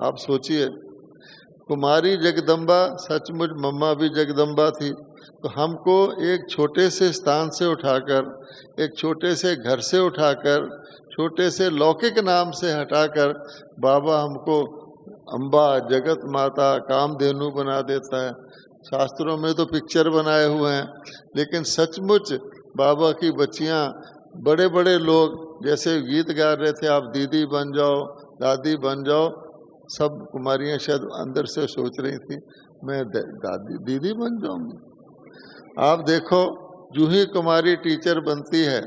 आप सोचिए, कुमारी जगदम्बा, सचमुच मम्मा भी जगदम्बा थी। तो हमको एक छोटे से स्थान से उठाकर, एक छोटे से घर से उठाकर, छोटे से लौकिक नाम से हटाकर बाबा हमको अम्बा, जगत माता, कामधेनु बना देता है। शास्त्रों में तो पिक्चर बनाए हुए हैं, लेकिन सचमुच बाबा की बच्चियां, बड़े बड़े लोग जैसे गीत गा रहे थे, आप दीदी बन जाओ, दादी बन जाओ, सब कुमारियां शायद अंदर से सोच रही थी मैं दादी दीदी बन जाऊंगी। आप देखो जो ही कुमारी टीचर बनती है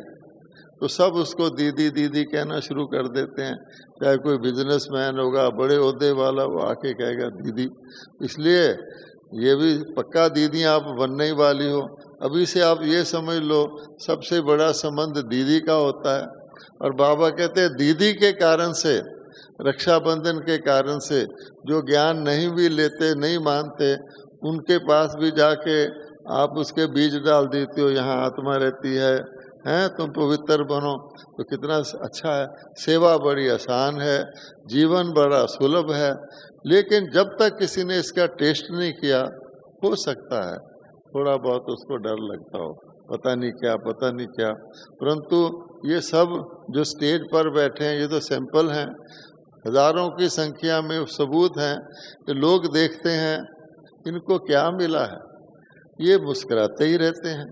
तो सब उसको दीदी दीदी कहना शुरू कर देते हैं। चाहे कोई बिजनेसमैन होगा, बड़े ओहदे वाला, वो आके कहेगा दीदी। इसलिए ये भी पक्का दीदी आप बनने ही वाली हो। अभी से आप ये समझ लो सबसे बड़ा संबंध दीदी का होता है। और बाबा कहते हैं दीदी के कारण से, रक्षाबंधन के कारण से जो ज्ञान नहीं भी लेते, नहीं मानते, उनके पास भी जाके आप उसके बीज डाल देते हो, यहाँ आत्मा रहती है, तुम पवित्र बनो। तो कितना अच्छा है। सेवा बड़ी आसान है, जीवन बड़ा सुलभ है। लेकिन जब तक किसी ने इसका टेस्ट नहीं किया, हो सकता है थोड़ा बहुत उसको डर लगता हो, पता नहीं क्या पता नहीं क्या। परंतु ये सब जो स्टेज पर बैठे हैं ये तो सैंपल हैं, हजारों की संख्या में सबूत हैं कि लोग देखते हैं इनको क्या मिला है, ये मुस्कुराते ही रहते हैं।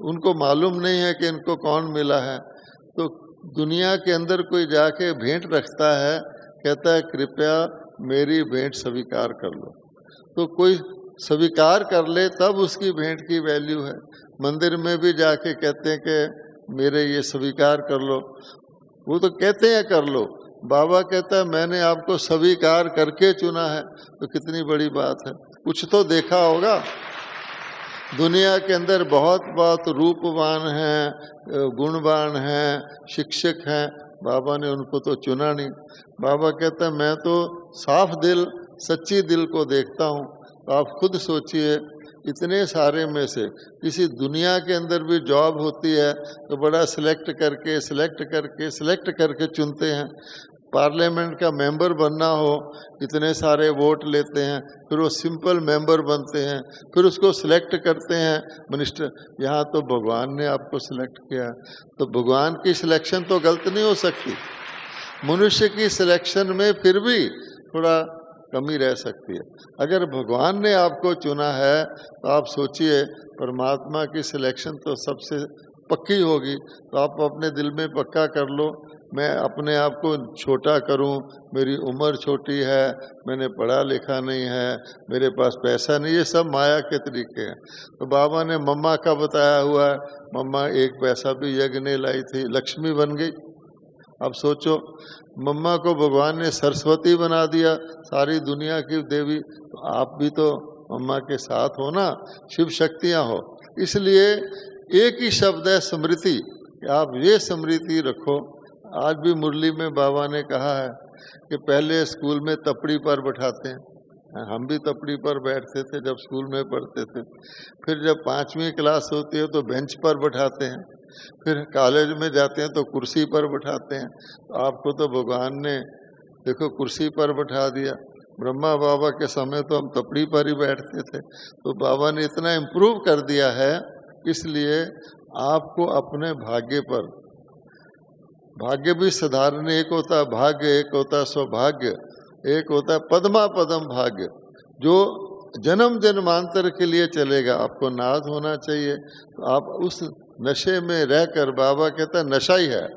उनको मालूम नहीं है कि इनको कौन मिला है। तो दुनिया के अंदर कोई जाके भेंट रखता है, कहता है कृपया मेरी भेंट स्वीकार कर लो, तो कोई स्वीकार कर ले तब उसकी भेंट की वैल्यू है। मंदिर में भी जाके कहते हैं कि मेरे ये स्वीकार कर लो, वो तो कहते हैं कर लो। बाबा कहता है मैंने आपको स्वीकार करके चुना है, तो कितनी बड़ी बात है। कुछ तो देखा होगा। दुनिया के अंदर बहुत बहुत रूपवान हैं, गुणवान हैं, शिक्षक हैं, बाबा ने उनको तो चुना नहीं। बाबा कहता है मैं तो साफ दिल, सच्ची दिल को देखता हूँ। तो आप खुद सोचिए, इतने सारे में से किसी दुनिया के अंदर भी जॉब होती है तो बड़ा सिलेक्ट करके चुनते हैं। पार्लियामेंट का मेंबर बनना हो, इतने सारे वोट लेते हैं, फिर वो सिंपल मेंबर बनते हैं, फिर उसको सिलेक्ट करते हैं मिनिस्टर। यहाँ तो भगवान ने आपको सिलेक्ट किया, तो भगवान की सिलेक्शन तो गलत नहीं हो सकती। मनुष्य की सिलेक्शन में फिर भी थोड़ा कमी रह सकती है। अगर भगवान ने आपको चुना है तो आप सोचिए परमात्मा की सिलेक्शन तो सबसे पक्की होगी। तो आप अपने दिल में पक्का कर लो, मैं अपने आप को छोटा करूं, मेरी उम्र छोटी है, मैंने पढ़ा लिखा नहीं है, मेरे पास पैसा नहीं, ये सब माया के तरीके हैं। तो बाबा ने मम्मा का बताया हुआ है, मम्मा एक पैसा भी यज्ञ नहीं लाई थी, लक्ष्मी बन गई। अब सोचो, मम्मा को भगवान ने सरस्वती बना दिया, सारी दुनिया की देवी, तो आप भी तो मम्मा के साथ हो ना, शिव शक्तियाँ हो। इसलिए एक ही शब्द है स्मृति, आप ये स्मृति रखो। आज भी मुरली में बाबा ने कहा है कि पहले स्कूल में तपड़ी पर बैठाते हैं, हम भी तपड़ी पर बैठते थे जब स्कूल में पढ़ते थे। फिर जब 5वीं क्लास होती है तो बेंच पर बैठाते हैं, फिर कॉलेज में जाते हैं तो कुर्सी पर बैठाते हैं। तो आपको तो भगवान ने देखो कुर्सी पर बैठा दिया। ब्रह्मा बाबा के समय तो हम तपड़ी पर ही बैठते थे, तो बाबा ने इतना इम्प्रूव कर दिया है। इसलिए आपको अपने भाग्य पर, भाग्य भी साधारण एक होता है भाग्य, एक होता है सौभाग्य, एक होता है पद्मा पदम भाग्य, जो जन्म जन्मांतर के लिए चलेगा। आपको नाज होना चाहिए। तो आप उस नशे में रहकर, बाबा कहता है नशा ही है,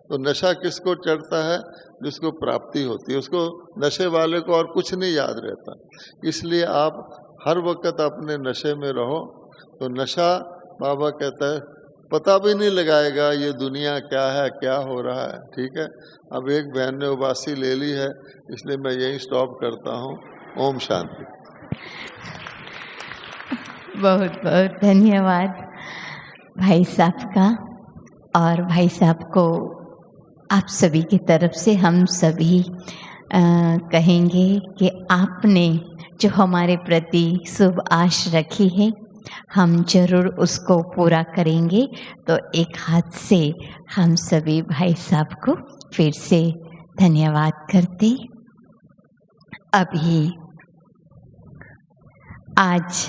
तो नशा किसको चढ़ता है? जिसको प्राप्ति होती है, उसको, नशे वाले को और कुछ नहीं याद रहता। इसलिए आप हर वक्त अपने नशे में रहो, तो नशा बाबा कहता है पता भी नहीं लगाएगा ये दुनिया क्या है, क्या हो रहा है। ठीक है, अब एक बहन ने उबासी ले ली है, इसलिए मैं यही स्टॉप करता हूँ। ओम शांति। बहुत बहुत धन्यवाद भाई साहब का। और भाई साहब को आप सभी की तरफ से हम सभी कहेंगे कि आपने जो हमारे प्रति शुभ आश रखी है, हम जरूर उसको पूरा करेंगे। तो एक हाथ से हम सभी भाई साहब को फिर से धन्यवाद करते। अभी आज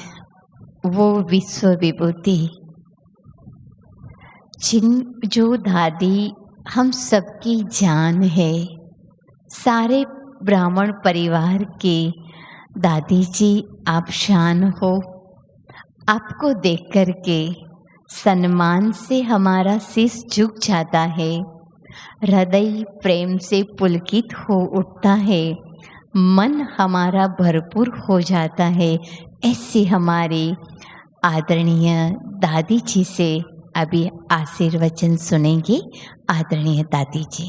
वो विश्व विभूति जो दादी हम सबकी जान है, सारे ब्राह्मण परिवार के दादी जी आप शान हो। आपको देख कर के सम्मान से हमारा शीश झुक जाता है, हृदय प्रेम से पुलकित हो उठता है। मन हमारा भरपूर हो जाता है। ऐसी हमारी आदरणीय दादी जी से अभी आशीर्वचन सुनेंगे। आदरणीय दादी जी।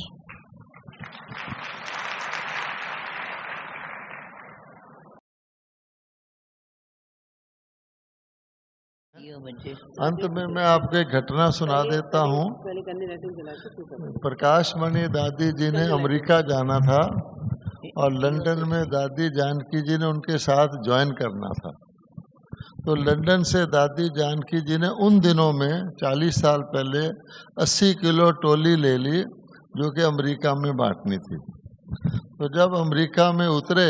अंत में मैं आपको एक घटना सुना देता हूँ। प्रकाश मणि दादी जी ने अमेरिका जाना था और लंदन में दादी जानकी जी ने उनके साथ ज्वाइन करना था। तो लंदन से दादी जानकी जी ने उन दिनों में 40 साल पहले 80 किलो टोली ले ली जो कि अमेरिका में बांटनी थी। तो जब अमेरिका में उतरे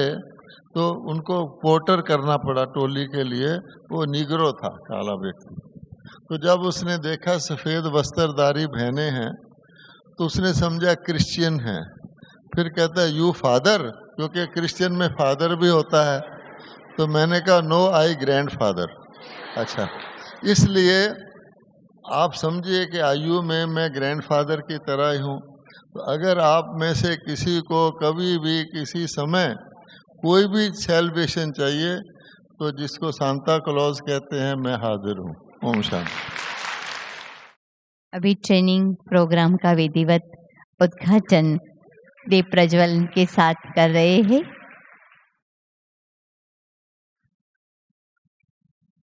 तो उनको पोर्टर करना पड़ा टोली के लिए। वो निग्रो था, काला व्यक्ति। तो जब उसने देखा सफ़ेद वस्त्रधारी बहनें हैं तो उसने समझा क्रिश्चियन हैं। फिर कहता है यू फादर, क्योंकि क्रिश्चियन में फादर भी होता है। तो मैंने कहा नो आई ग्रैंडफादर। अच्छा, इसलिए आप समझिए कि आयु में मैं ग्रैंडफादर की तरह ही हूँ। तो अगर आप में से किसी को कभी भी किसी समय कोई भी सेलिब्रेशन चाहिए तो जिसको सांता क्लॉज कहते हैं, मैं हाजिर हूँ। ओम शांति। अभी ट्रेनिंग प्रोग्राम का विधिवत उद्घाटन दीप प्रज्वलन के साथ कर रहे हैं।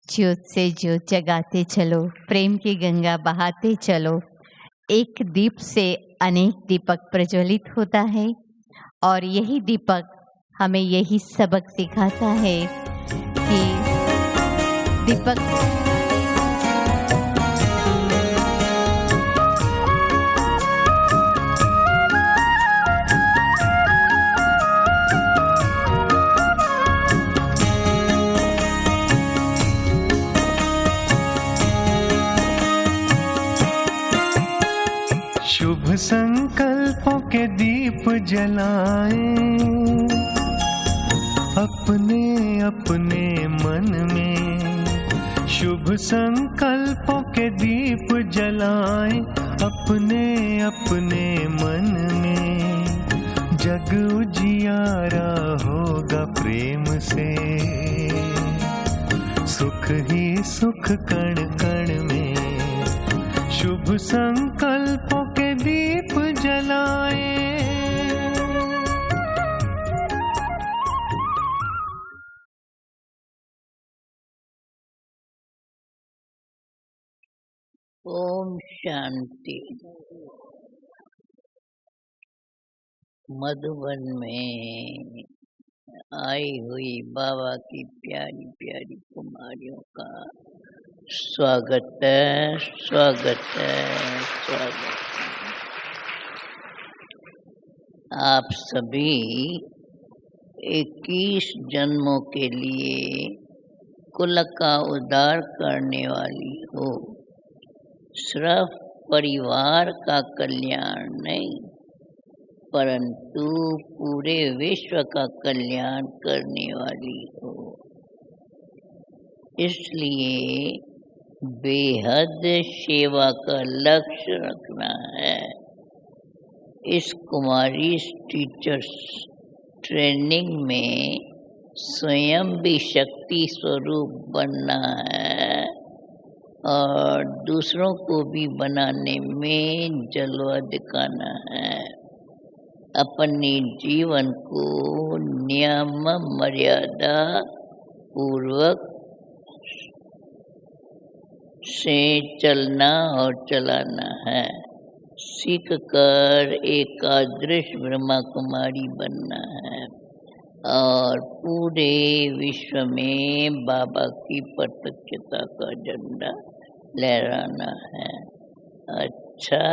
ज्योत से ज्योत जगाते चलो, प्रेम की गंगा बहाते चलो। एक दीप से अनेक दीपक प्रज्वलित होता है और यही दीपक हमें यही सबक सिखाता है कि दीपक शुभ संकल्पों के दीप जलाएं अपने अपने मन में। शुभ संकल्पों के दीप जलाएं अपने अपने मन में। जग उजियारा होगा प्रेम से, सुख ही सुख कण कण में। शुभ संकल्पों के दीप जलाएं। ओम शांति। मधुबन में आई हुई बाबा की प्यारी प्यारी कुमारियों का स्वागत है, स्वागत है, स्वागत है। आप सभी 21 जन्मों के लिए कुल का उद्धार करने वाली हो। सिर्फ परिवार का कल्याण नहीं, परंतु पूरे विश्व का कल्याण करने वाली हो। इसलिए बेहद सेवा का लक्ष्य रखना है। इस कुमारी टीचर्स ट्रेनिंग में स्वयं भी शक्ति स्वरूप बनना है और दूसरों को भी बनाने में जलवा दिखाना है। अपने जीवन को नियम मर्यादा पूर्वक से चलना और चलाना है। सीख कर एक आदर्श ब्रह्मा कुमारी बनना है और पूरे विश्व में बाबा की प्रत्यक्षता का झंडा लहराना है। अच्छा,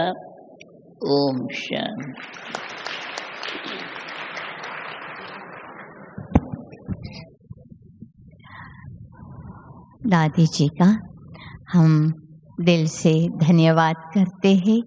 ओम शांति। दादी जी का हम दिल से धन्यवाद करते हैं।